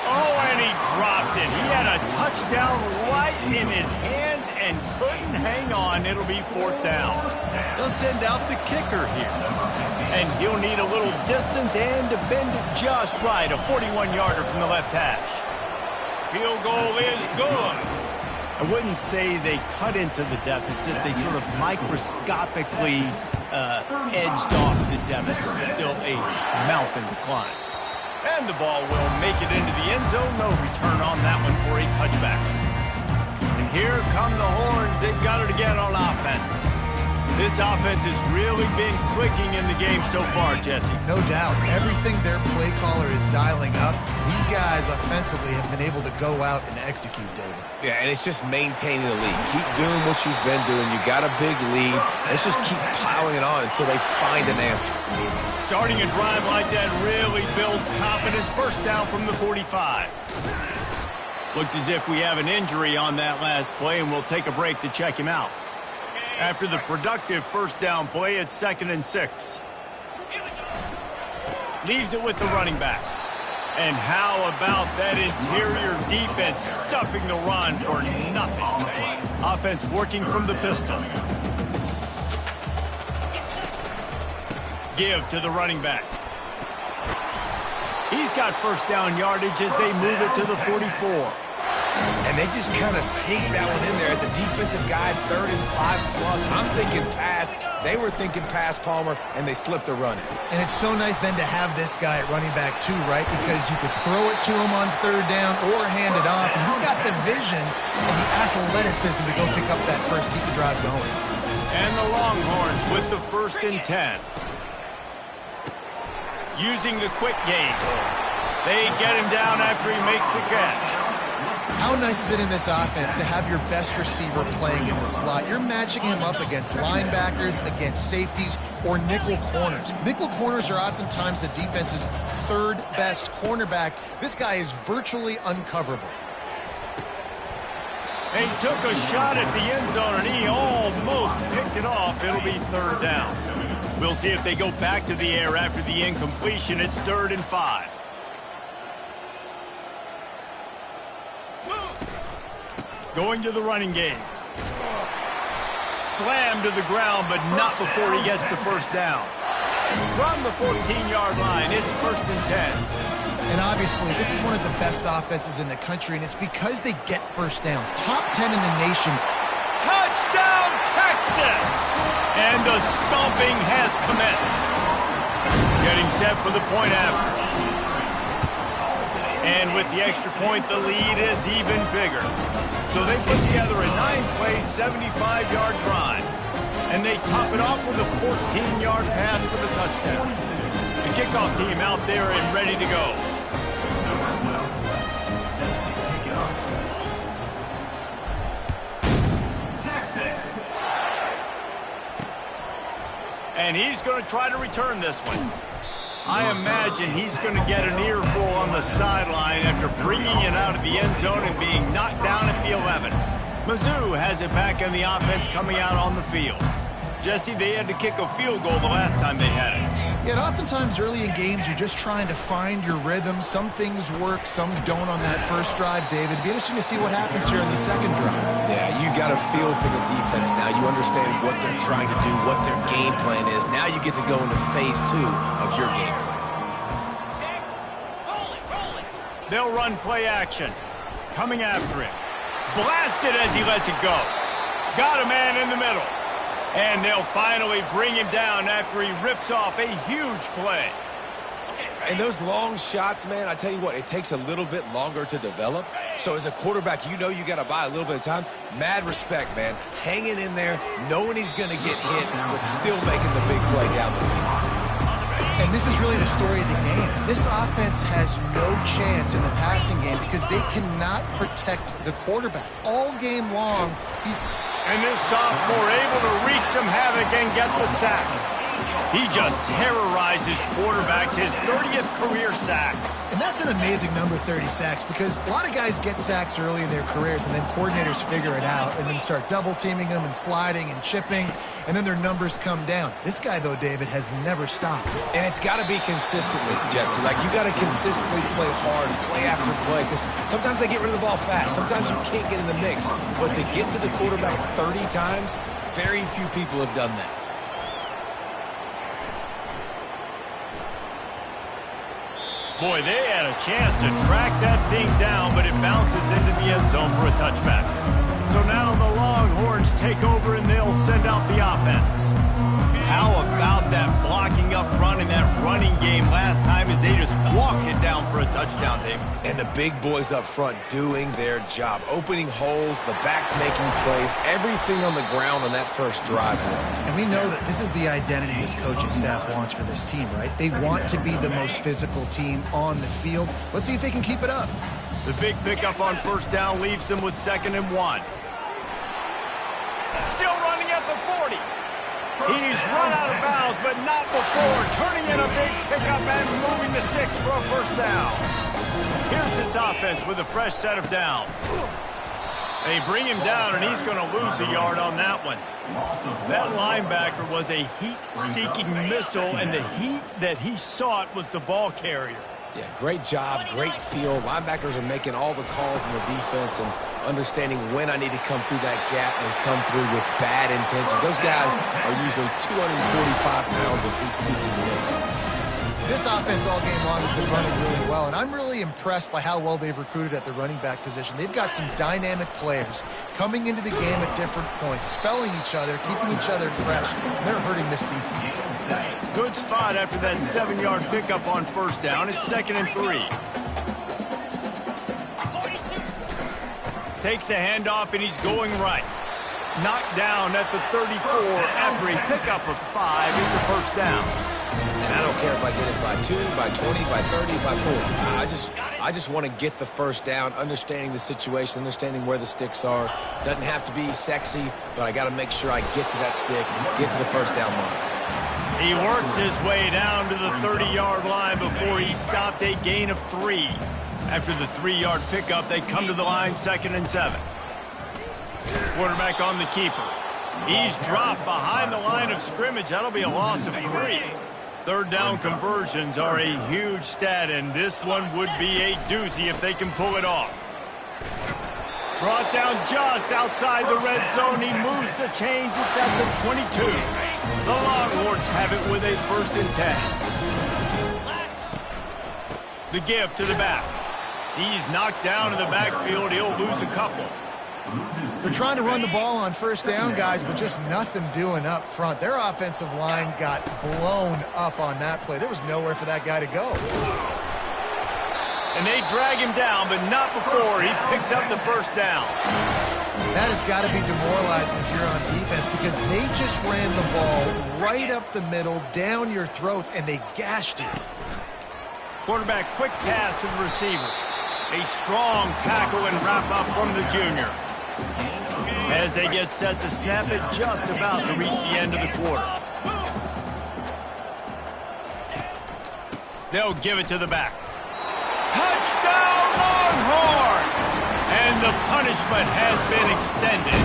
S1: Oh, and he dropped it. He had a touchdown right in his hands and couldn't hang on. It'll be fourth down. They'll send out the kicker here. And he'll need a little distance and to bend it just right. A 41-yarder from the left hash. Field goal is good. I wouldn't say they cut into the deficit. They sort of microscopically edged off the deficit. Still a mountain to climb. And the ball will make it into the end zone. No return on that one for a touchback. And here come the horns. They've got it again on offense. This offense has really been clicking in the game so far, Jesse.
S3: No doubt. Everything their play caller is dialing up, these guys offensively have been able to go out and execute, David.
S2: Yeah, and it's just maintaining the lead. Keep doing what you've been doing. You got a big lead. Let's just keep piling it on until they find an answer.
S1: Starting a drive like that really builds confidence. First down from the 45. Looks as if we have an injury on that last play, and we'll take a break to check him out. After the productive first down play, it's 2nd and 6. Leaves it with the running back. And how about that interior defense stuffing the run for nothing? Offense working from the pistol. Give to the running back. He's got first down yardage as they move it to the 44.
S2: And they just kind of sneaked that one in there as a defensive guy, 3rd and 5+. I'm thinking pass. They were thinking pass, Palmer, and they slipped the run in.
S3: And it's so nice then to have this guy at running back too, right? Because you could throw it to him on 3rd down or hand it off. And he's got the vision and the athleticism to go pick up that first, keep the drive going.
S1: And the Longhorns with the 1st and 10. Using the quick game. They get him down after he makes the catch.
S3: How nice is it in this offense to have your best receiver playing in the slot? You're matching him up against linebackers, against safeties, or nickel corners. Nickel corners are oftentimes the defense's 3rd best cornerback. This guy is virtually uncoverable.
S1: He took a shot at the end zone, and he almost picked it off. It'll be 3rd down. We'll see if they go back to the air after the incompletion. It's 3rd and 5. Going to the running game. Slammed to the ground, but not before he gets the first down. From the 14-yard line, it's 1st and 10.
S3: And obviously, this is one of the best offenses in the country, and it's because they get first downs. Top 10 in the nation.
S1: Touchdown, Texas! And the stomping has commenced. Getting set for the point after. And with the extra point, the lead is even bigger. So they put together a 9-play, 75-yard drive. And they top it off with a 14-yard pass for the touchdown. The kickoff team out there and ready to go. And he's going to try to return this one. I imagine he's going to get an earful on the sideline after bringing it out of the end zone and being knocked down at the 11. Mizzou has it back in the offense coming out on the field. Jesse, they had to kick a field goal the last time they had it.
S3: Yeah, and oftentimes early in games, you're just trying to find your rhythm. Some things work, some don't on that first drive, David. It'd be interesting to see what happens here on the second drive.
S2: Yeah, you got a feel for the defense now. You understand what they're trying to do, what their game plan is. Now you get to go into phase 2 of your game plan.
S1: They'll run play action. Coming after him. Blasted as he lets it go. Got a man in the middle. And they'll finally bring him down after he rips off a huge play.
S2: And those long shots, man, I tell you what, it takes a little bit longer to develop. So as a quarterback, you know you got to buy a little bit of time. Mad respect, man. Hanging in there, knowing he's going to get hit, but still making the big play down the field.
S3: And And this is really the story of the game. This offense has no chance in the passing game because they cannot protect the quarterback. All game long,
S1: And this sophomore able to wreak some havoc and get the sack. He just terrorizes quarterbacks, his 30th career sack.
S3: And that's an amazing number, 30 sacks, because a lot of guys get sacks early in their careers, and then coordinators figure it out and then start double-teaming them and sliding and chipping, and then their numbers come down. This guy, though, David, has never stopped.
S2: And it's got to be consistently, Jesse. Like, you got to consistently play hard, play after play, because sometimes they get rid of the ball fast. Sometimes you can't get in the mix. But to get to the quarterback 30 times, very few people have done that.
S1: Boy, they had a chance to track that thing down, but it bounces into the end zone for a touchback. So now the Longhorns take over and they'll send out the offense. How about that blocking up front in that running game last time as they just walked it down for a touchdown, David?
S2: And the big boys up front doing their job, opening holes, the backs making plays, everything on the ground on that first drive.
S3: And we know that this is the identity this coaching staff wants for this team, right? They want to be the most physical team on the field. Let's see if they can keep it up.
S1: The big pickup on first down leaves them with 2nd and 1. Still running at the 40. He's run out of bounds, but not before turning in a big pickup and moving the sticks for a first down. Here's this offense with a fresh set of downs. They bring him down, and he's going to lose a yard on that one. That linebacker was a heat-seeking missile, and the heat that he sought was the ball carrier.
S2: Yeah, great job, great feel. Linebackers are making all the calls in the defense and understanding when I need to come through that gap and come through with bad intentions. Those guys are usually 245 pounds of heat-seeking missile.
S3: This offense all game long has been running really well, and I'm really impressed by how well they've recruited at the running back position. They've got some dynamic players coming into the game at different points, spelling each other, keeping each other fresh. They're hurting this defense.
S1: Good spot after that 7-yard pickup on first down. It's 2nd and 3. Takes a handoff, and he's going right. Knocked down at the 34 after a pickup of 5. It's a first down.
S2: And I don't care if I get it by 2, by 20, by 30, by 40. I just want to get the first down, understanding the situation, understanding where the sticks are. Doesn't have to be sexy, but I got to make sure I get to that stick, get to the first down mark.
S1: He works his way down to the 30-yard line before he stopped a gain of 3. After the 3-yard pickup, they come to the line 2nd and 7. Quarterback on the keeper. He's dropped behind the line of scrimmage. That'll be a loss of 3. Third down conversions are a huge stat, and this one would be a doozy if they can pull it off. Brought down just outside the red zone. He moves the chains. It's at the 22. The Longhorns have it with a 1st and 10. The give to the back. He's knocked down in the backfield. He'll lose a couple.
S3: They're trying to run the ball on first down, guys, but just nothing doing up front. Their offensive line got blown up on that play. There was nowhere for that guy to go.
S1: And they drag him down, but not before he picks up the first down.
S3: That has got to be demoralizing if you're on defense because they just ran the ball right up the middle, down your throats, and they gashed you.
S1: Quarterback quick pass to the receiver. A strong tackle and wrap up from the junior. As they get set to snap it, just about to reach the end of the quarter. They'll give it to the back. Touchdown, Longhorn! And the punishment has been extended.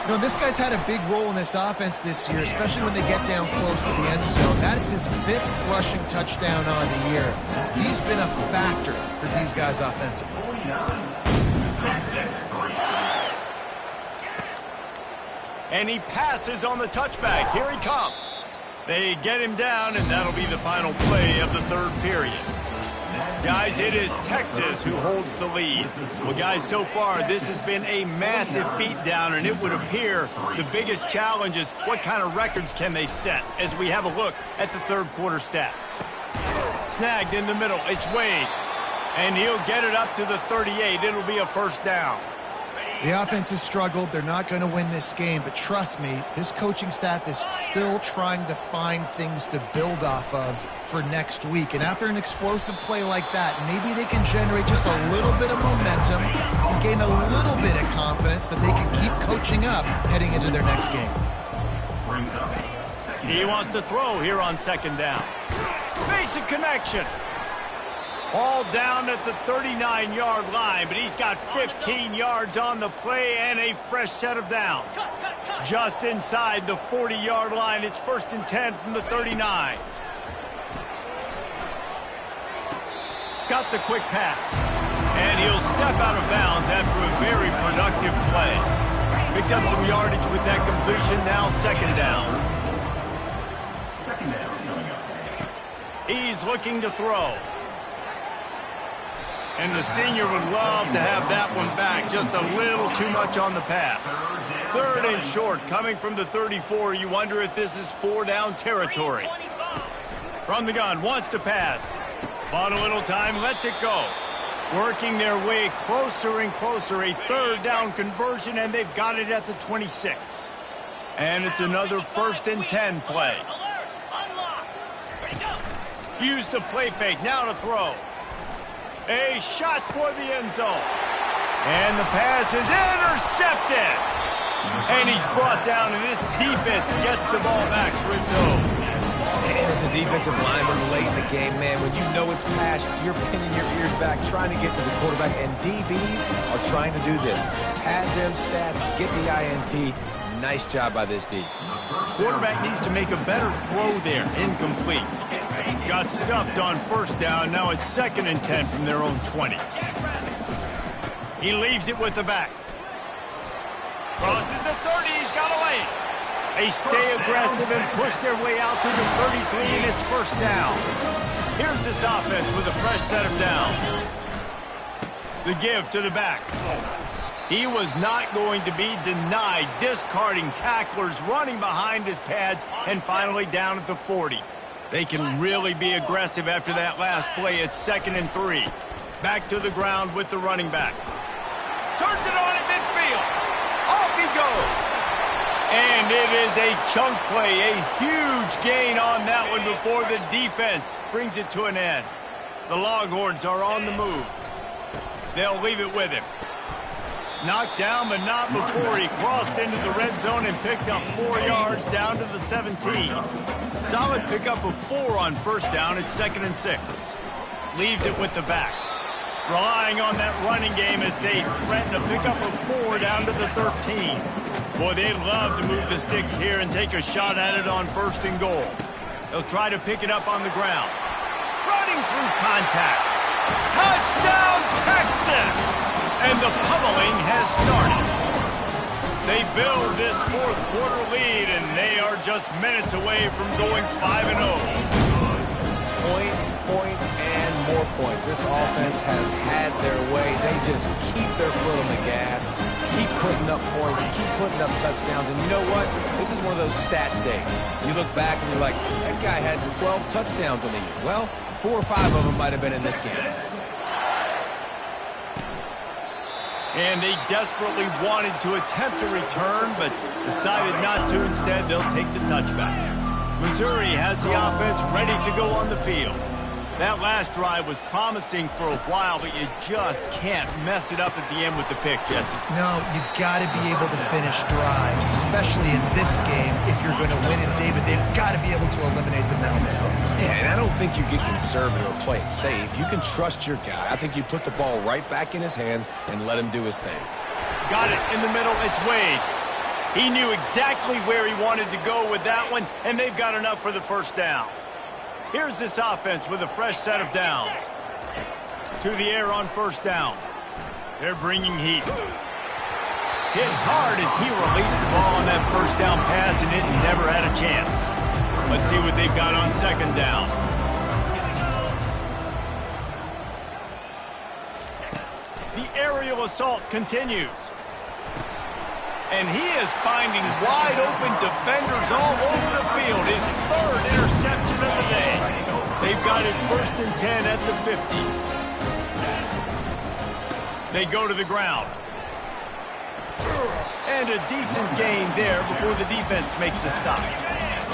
S3: You know, this guy's had a big role in this offense this year, especially when they get down close to the end zone. That's his 5th rushing touchdown on the year. He's been a factor for these guys offensively.
S1: And he passes on the touchback. Here he comes. They get him down, and that'll be the final play of the 3rd period. Guys, it is Texas who holds the lead. Well, guys, so far, this has been a massive beatdown, and it would appear the biggest challenge is what kind of records can they set as we have a look at the 3rd quarter stats. Snagged in the middle. It's Wade. And he'll get it up to the 38. It'll be a first down.
S3: The offense has struggled. They're not going to win this game, but trust me, this coaching staff is still trying to find things to build off of for next week. And after an explosive play like that, maybe they can generate just a little bit of momentum and gain a little bit of confidence that they can keep coaching up heading into their next game.
S1: He wants to throw here on second down. Makes a connection. Ball down at the 39-yard line, but he's got 15 yards on the play and a fresh set of downs. Just inside the 40-yard line, it's 1st and 10 from the 39. Got the quick pass. And he'll step out of bounds after a very productive play. Picked up some yardage with that completion, now second down. He's looking to throw. And the senior would love to have that one back. Just a little too much on the pass. 3rd and short, coming from the 34. You wonder if this is 4-down territory. From the gun, wants to pass. Bought a little time, lets it go. Working their way closer and closer. A 3rd down conversion, and they've got it at the 26. And it's another 1st and 10 play. Use the play fake, now to throw. A shot toward the end zone. And the pass is intercepted. And he's brought down, and this defense gets the ball back for its own.
S2: And as a defensive lineman late in the game, man, when you know it's passed, you're pinning your ears back, trying to get to the quarterback, and DBs are trying to do this. Pad them stats, get the INT. Nice job by this D.
S1: Quarterback needs to make a better throw there. Incomplete. Got stuffed on 1st down. Now it's 2nd and 10 from their own 20. He leaves it with the back. Crosses the 30. He's got away. They stay aggressive and push their way out to the 33, and it's 1st down. Here's this offense with a fresh set of downs. The give to the back. He was not going to be denied, discarding tacklers, running behind his pads, and finally down at the 40. They can really be aggressive after that last play. It's 2nd and 3. Back to the ground with the running back. Turns it on at midfield. Off he goes. And it is a chunk play, a huge gain on that one before the defense brings it to an end. The Longhorns are on the move. They'll leave it with him. Knocked down, but not before he crossed into the red zone and picked up 4 yards down to the 17. Solid pickup of 4 on 1st down. It's 2nd and 6. Leaves it with the back. Relying on that running game as they threaten a pickup of 4 down to the 13. Boy, they'd love to move the sticks here and take a shot at it on 1st and goal. They'll try to pick it up on the ground. Running through contact. Touchdown, Texas! And the pummeling has started. They build this 4th quarter lead, and they are just minutes away from going 5-0.
S2: Points, points, and more points. This offense has had their way. They just keep their foot on the gas, keep putting up points, keep putting up touchdowns. And you know what? This is one of those stats days. You look back and you're like, that guy had 12 touchdowns in the year. Well, 4 or 5 of them might have been in this game.
S1: And they desperately wanted to attempt a return, but decided not to. Instead, they'll take the touchback. Missouri has the offense ready to go on the field. That last drive was promising for a while, but you just can't mess it up at the end with the pick, Jesse.
S3: No, you've got to be able to finish drives, especially in this game. If you're going to win it, David, they've got to be able to eliminate the mental mistakes.
S2: Yeah, and I don't think you get conservative or play it safe. You can trust your guy. I think you put the ball right back in his hands and let him do his thing.
S1: Got it in the middle. It's Wade. He knew exactly where he wanted to go with that one, and they've got enough for the 1st down. Here's this offense with a fresh set of downs. To the air on 1st down. They're bringing heat. Hit hard as he released the ball on that 1st down pass, and it never had a chance. Let's see what they've got on 2nd down. The aerial assault continues. And he is finding wide-open defenders all over the field. His 3rd interception of the day. They've got it 1st and 10 at the 50. They go to the ground. And a decent gain there before the defense makes a stop.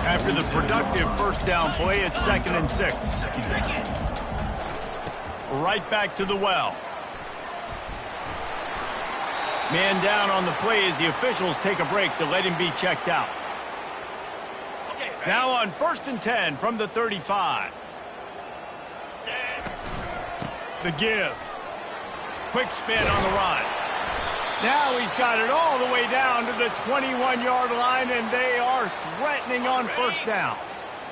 S1: After the productive first down play, it's 2nd and 6. Right back to the well. Man down on the play as the officials take a break to let him be checked out. Now on 1st and 10 from the 35. The give. Quick spin on the run. Now he's got it all the way down to the 21-yard line, and they are threatening on 1st down.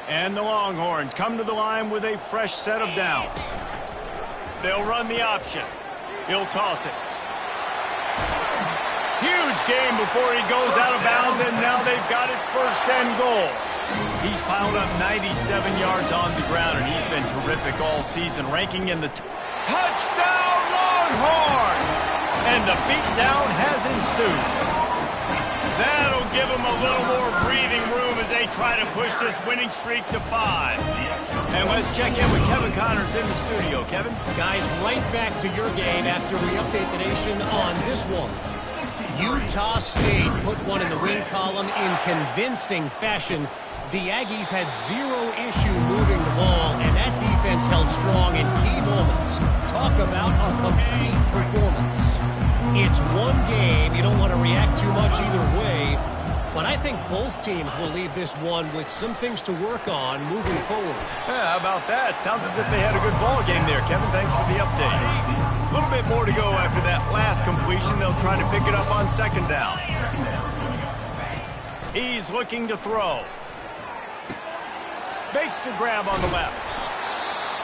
S1: And the Longhorns come to the line with a fresh set of downs. They'll run the option. He'll toss it. Huge game before he goes out of bounds, and now they've got it 1st and goal. He's piled up 97 yards on the ground, and he's been terrific all season, ranking in the touchdown Longhorns! And the beatdown has ensued. That'll give them a little more breathing room as they try to push this winning streak to 5. And let's check in with Kevin Connors in the studio. Kevin?
S5: Guys, right back to your game after we update the nation on this one. Utah State put one in the win column in convincing fashion. The Aggies had zero issue moving the ball, and that defense held strong in key moments. Talk about a complete performance. It's one game. You don't want to react too much either way, but I think both teams will leave this one with some things to work on moving forward.
S1: Yeah, how about that? Sounds as if they had a good ball game there, Kevin. Thanks for the update. A little bit more to go after that last completion. They'll try to pick it up on 2nd down. He's looking to throw. Makes the grab on the left.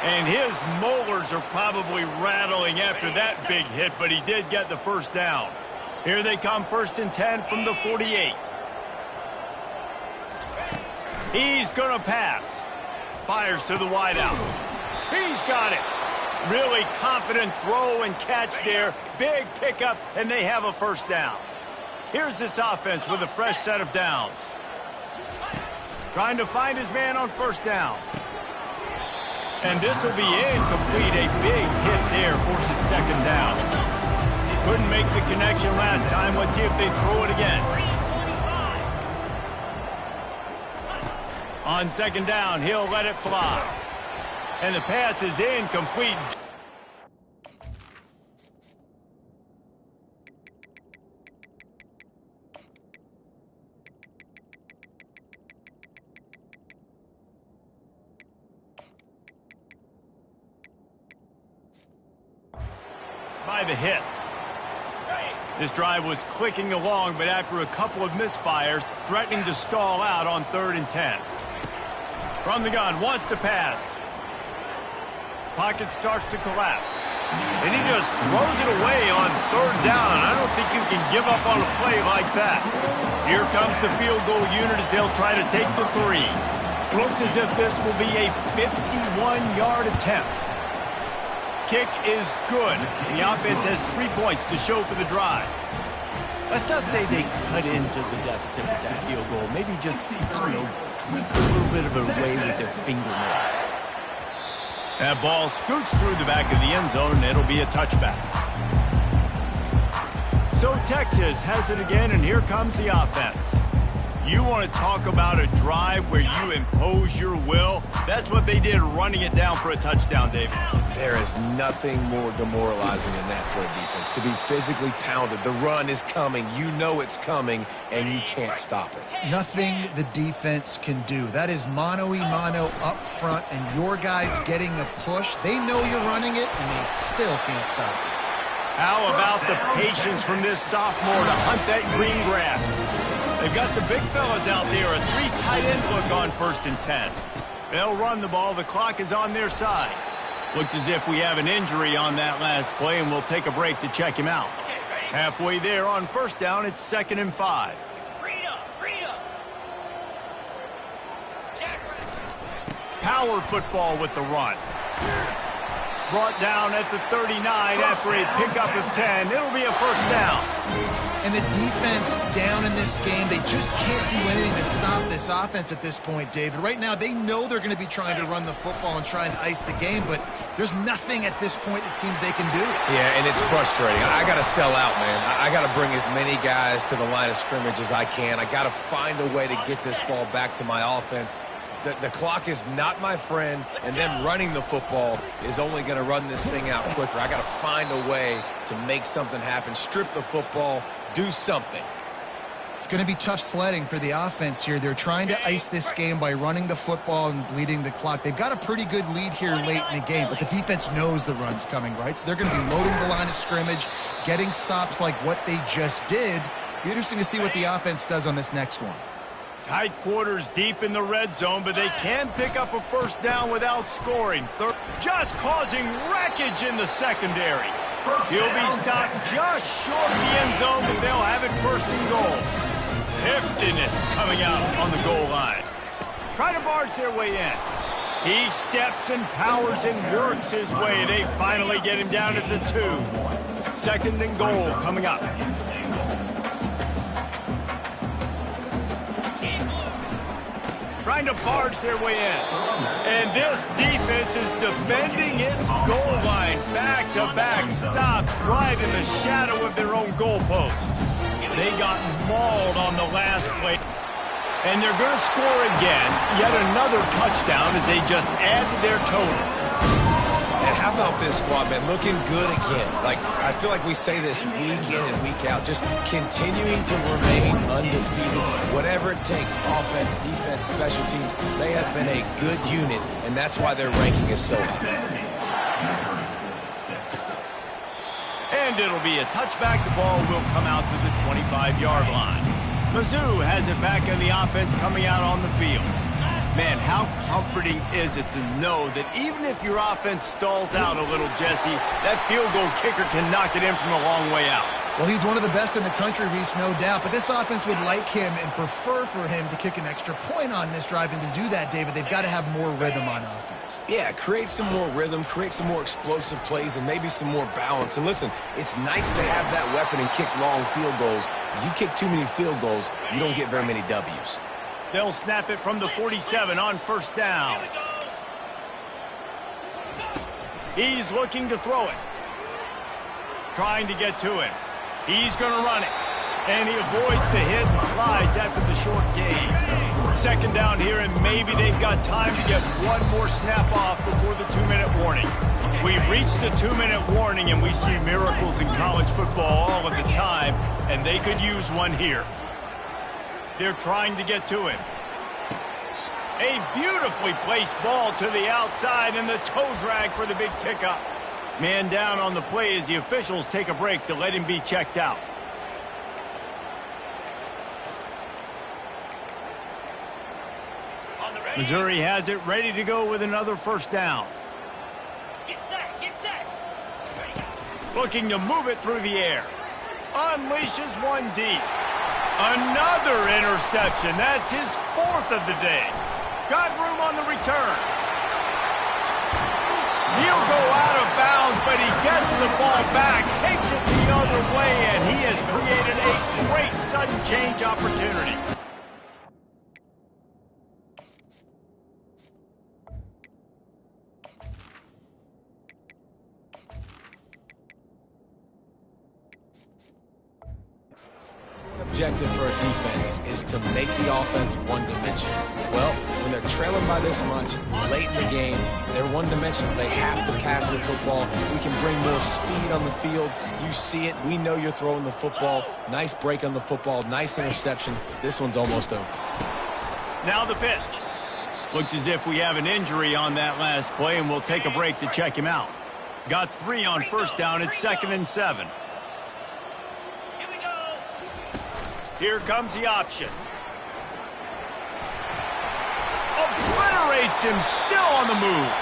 S1: And his molars are probably rattling after that big hit, but he did get the 1st down. Here they come, 1st and 10 from the 48. He's going to pass. Fires to the wideout. He's got it. Really confident throw and catch there. Big pickup, and they have a 1st down. Here's this offense with a fresh set of downs. Trying to find his man on 1st down. And this will be incomplete. A big hit there forces 2nd down. Couldn't make the connection last time. Let's see if they throw it again. On 2nd down, he'll let it fly. And the pass is incomplete. By the hit. This drive was clicking along, but after a couple of misfires, threatening to stall out on 3rd and 10. From the gun, wants to pass. Pocket starts to collapse. And he just throws it away on 3rd down. I don't think you can give up on a play like that. Here comes the field goal unit as they'll try to take the 3. Looks as if this will be a 51-yard attempt. Kick is good. The offense has 3 points to show for the drive. Let's not say they cut into the deficit with that field goal. Maybe just, I don't know, tweak a little bit of a way with their fingernail. That ball scoots through the back of the end zone, and it'll be a touchback. So Texas has it again, and here comes the offense. You want to talk about a drive where you impose your will? That's what they did, running it down for a touchdown, David.
S2: There is nothing more demoralizing than that for a defense. To be physically pounded. The run is coming. You know it's coming, and you can't stop it.
S3: Nothing the defense can do. That is mano-a-mano up front, and your guys getting a push. They know you're running it, and they still can't stop it.
S1: How about the patience from this sophomore to hunt that green grass? They've got the big fellas out there, a 3 tight end look on 1st and 10. They'll run the ball. The clock is on their side. Looks as if we have an injury on that last play, and we'll take a break to check him out. Halfway there on 1st down, it's 2nd and 5. Power football with the run. Brought down at the 39 after a pickup of 10. It'll be a 1st down.
S3: And the defense down in this game, they just can't do anything to stop this offense at this point, David. Right now, they know they're going to be trying to run the football and trying to ice the game, but There's nothing at this point it seems they can do.
S2: Yeah, and it's frustrating. I got to sell out, man. I got to bring as many guys to the line of scrimmage as I can. I got to find a way to get this ball back to my offense. The clock is not my friend, and them running the football is only going to run this thing out quicker. I got to find a way to make something happen, strip the football, do something.
S3: It's going to be tough sledding for the offense here. They're trying to ice this game by running the football and bleeding the clock. They've got a pretty good lead here late in the game, but the defense knows the run's coming, right? So they're going to be loading the line of scrimmage, getting stops like what they just did. Be interesting to see what the offense does on this next one.
S1: Tight quarters deep in the red zone, but they can pick up a first down without scoring. Just causing wreckage in the secondary. He'll be stopped just short of the end zone, but they'll have it first and goal. Heftiness coming out on the goal line. Try to barge their way in. He steps and powers and works his way. They finally get him down at the 2. Second and goal coming up. Trying to barge their way in. And this defense is defending its goal line. Back-to-back stops right in the shadow of their own goalpost. They got mauled on the last play. And they're going to score again. Yet another touchdown as they just add to their total.
S2: And how about this squad, man? Looking good again. Like, I feel like we say this week in and week out, just continuing to remain undefeated. Whatever it takes, offense, defense, special teams, they have been a good unit, and that's why their ranking is so high.
S1: And it'll be a touchback. The ball will come out to the 25-yard line. Mizzou has it back in the offense coming out on the field. Man, how comforting is it to know that even if your offense stalls out a little, Jesse, that field goal kicker can knock it in from a long way out.
S3: Well, he's one of the best in the country, Reese, no doubt. But this offense would like him and prefer for him to kick an extra point on this drive. And to do that, David, they've got to have more rhythm on offense.
S2: Yeah, create some more rhythm, create some more explosive plays, and maybe some more balance. And listen, it's nice to have that weapon and kick long field goals. You kick too many field goals, you don't get very many W's.
S1: They'll snap it from the 47 on first down. He's looking to throw it. Trying to get to it. He's going to run it. And he avoids the hit and slides after the short gain. Second down here, and maybe they've got time to get one more snap off before the 2-minute warning. We've reached the 2-minute warning, and we see miracles in college football all of the time, and they could use one here. They're trying to get to him. A beautifully placed ball to the outside, and the toe drag for the big pickup. Man down on the play as the officials take a break to let him be checked out. Missouri has it ready to go with another first down.
S4: Get set, get set.
S1: Looking to move it through the air. Unleashes one deep. Another interception. That's his 4th of the day. Got room on the return. He'll go out of bounds, but he gets the ball back, takes it the other way, and he has created a great sudden change opportunity.
S2: Objective for a defense is to make the offense one-dimensional. Well, when they're trailing by this much, late in the game, they're one-dimensional. They have to pass the football. We can bring more speed on the field. You see it. We know you're throwing the football. Nice break on the football. Nice interception. This one's almost over.
S1: Now the pitch. Looks as if we have an injury on that last play, and we'll take a break to check him out. Got 3 on first down. It's 2nd and 7. Here comes the option. Obliterates him, still on the move.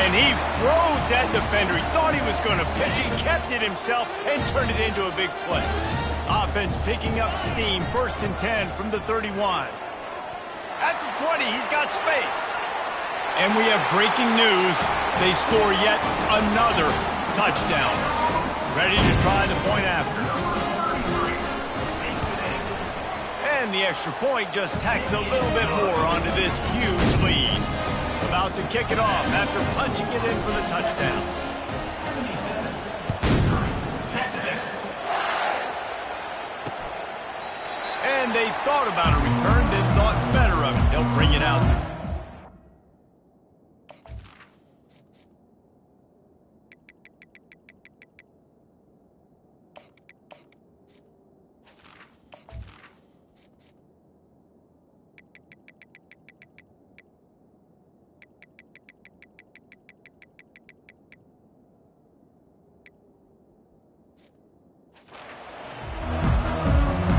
S1: And he froze that defender. He thought he was going to pitch. He kept it himself and turned it into a big play. Offense picking up steam. 1st and 10 from the 31. At the 20, he's got space. And we have breaking news. They score yet another touchdown. Ready to try the point after. And the extra point just tacks a little bit more onto this huge lead. About to kick it off after punching it in for the touchdown. And they thought about a return, then thought better of it. They'll bring it out.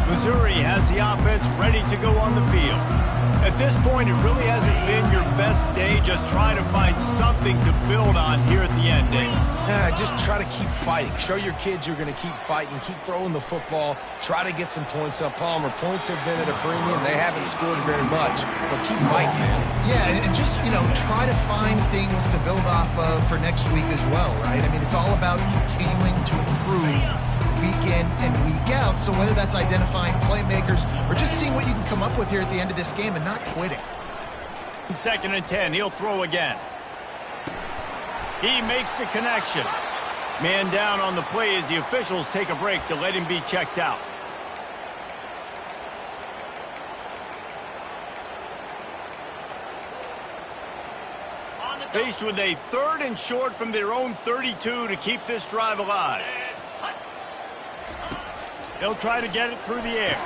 S1: Missouri has the offense ready to go on the field. At this point, it really hasn't been your best day. Just try to find something to build on here at the end, Dave.
S2: Yeah, just try to keep fighting. Show your kids you're going to keep fighting. Keep throwing the football. Try to get some points up. Palmer, points have been at a premium. They haven't scored very much, but keep fighting, man.
S3: Yeah, and just, try to find things to build off of for next week as well, right? I mean, it's all about continuing to improve week in and week out. So whether that's identifying playmakers or just seeing what you can come up with here at the end of this game and not quitting.
S1: 2nd and 10, he'll throw again. He makes the connection. Man down on the play as the officials take a break to let him be checked out. Faced with a 3rd and short from their own 32 to keep this drive alive. He'll try to get it through the air.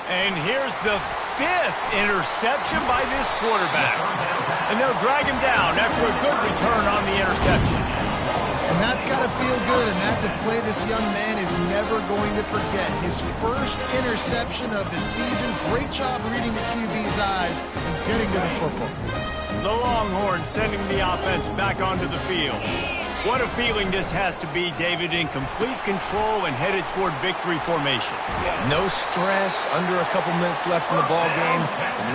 S1: And here's the 5th interception by this quarterback. And they'll drag him down after a good return on the interception.
S3: And that's got to feel good, and that's a play this young man is never going to forget. His first interception of the season. Great job reading the QB's eyes and getting to the football.
S1: The Longhorns sending the offense back onto the field. What a feeling this has to be, David, in complete control and headed toward victory formation.
S2: No stress, under a couple minutes left in the ball game.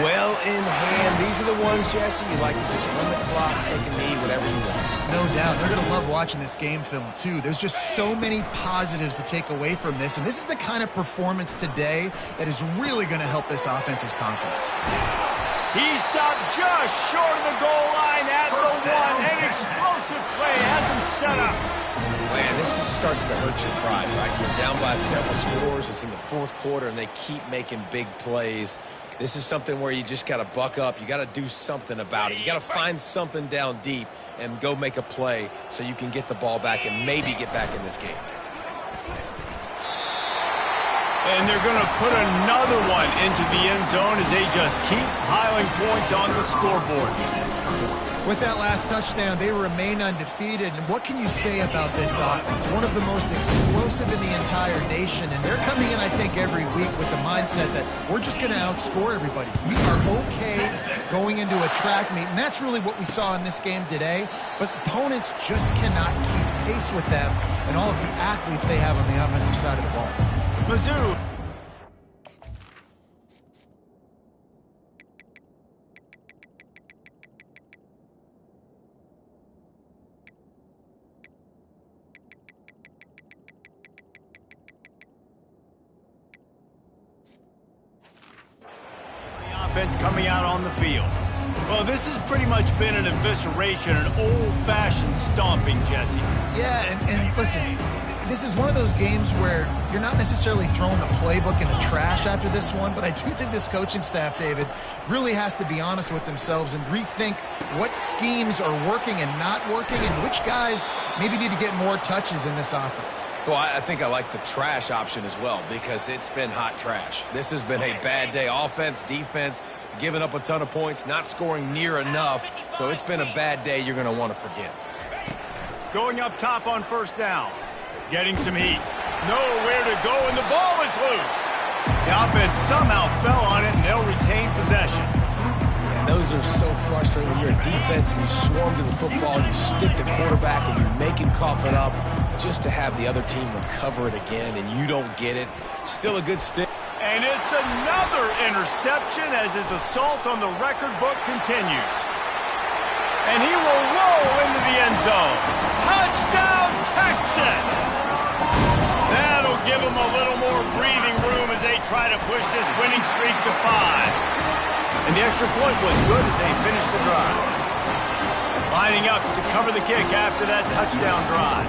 S2: Well in hand. These are the ones, Jesse, you like to just run the clock, take a knee, whatever you want.
S3: No doubt. They're going to love watching this game film, too. There's just so many positives to take away from this, and this is the kind of performance today that is really going to help this offense's confidence.
S1: He stopped just short of the goal line at the 1. An explosive play has him set up.
S2: Man, this just starts to hurt your pride, right? You're down by several scores. It's in the 4th quarter, and they keep making big plays. This is something where you just got to buck up. You got to do something about it. You got to find something down deep and go make a play so you can get the ball back and maybe get back in this game.
S1: And they're going to put another one into the end zone as they just keep piling points on the scoreboard.
S3: With that last touchdown, they remain undefeated. And what can you say about this offense? One of the most explosive in the entire nation. And they're coming in, I think, every week with the mindset that we're just going to outscore everybody. We are okay going into a track meet. And that's really what we saw in this game today. But opponents just cannot keep pace with them and all of the athletes they have on the offensive side of the ball.
S1: Mizzou. The offense coming out on the field. Well, this has pretty much been an evisceration, an old-fashioned stomping, Jesse.
S3: Yeah, and listen, this is one of those games where you're not necessarily throwing the playbook in the trash after this one, but I do think this coaching staff, David, really has to be honest with themselves and rethink what schemes are working and not working and which guys maybe need to get more touches in this offense.
S2: Well, I think I like the trash option as well because it's been hot trash. This has been a bad day. Offense, defense, giving up a ton of points, not scoring near enough. So it's been a bad day you're going to want to forget.
S1: Going up top on 1st down. Getting some heat. Nowhere to go, and the ball is loose. The offense somehow fell on it, and they'll retain possession.
S2: And those are so frustrating when you're a defense and you swarm to the football and you stick the quarterback and you make him cough it up just to have the other team recover it again, and you don't get it. Still a good stick.
S1: And it's another interception as his assault on the record book continues. And he will roll into the end zone. Touchdown, Texas! That'll give them a little more breathing room as they try to push this winning streak to 5. And the extra point was good as they finished the drive. Lining up to cover the kick after that touchdown drive.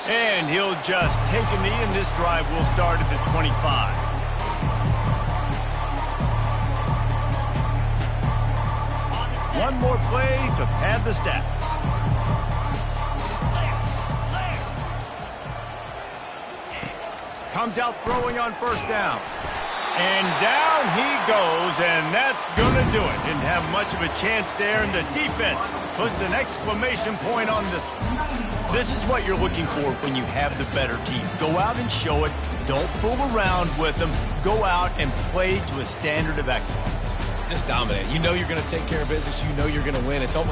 S1: And he'll just take a knee, and this drive will start at the 25. One more play to pad the stats. Comes out throwing on first down. And down he goes, and that's going to do it. Didn't have much of a chance there, and the defense puts an exclamation point on this one. This is what you're looking for when you have the better team. Go out and show it. Don't fool around with them. Go out and play to a standard of excellence.
S2: Just dominate. You know you're going to take care of business. You know you're going to win. It's almost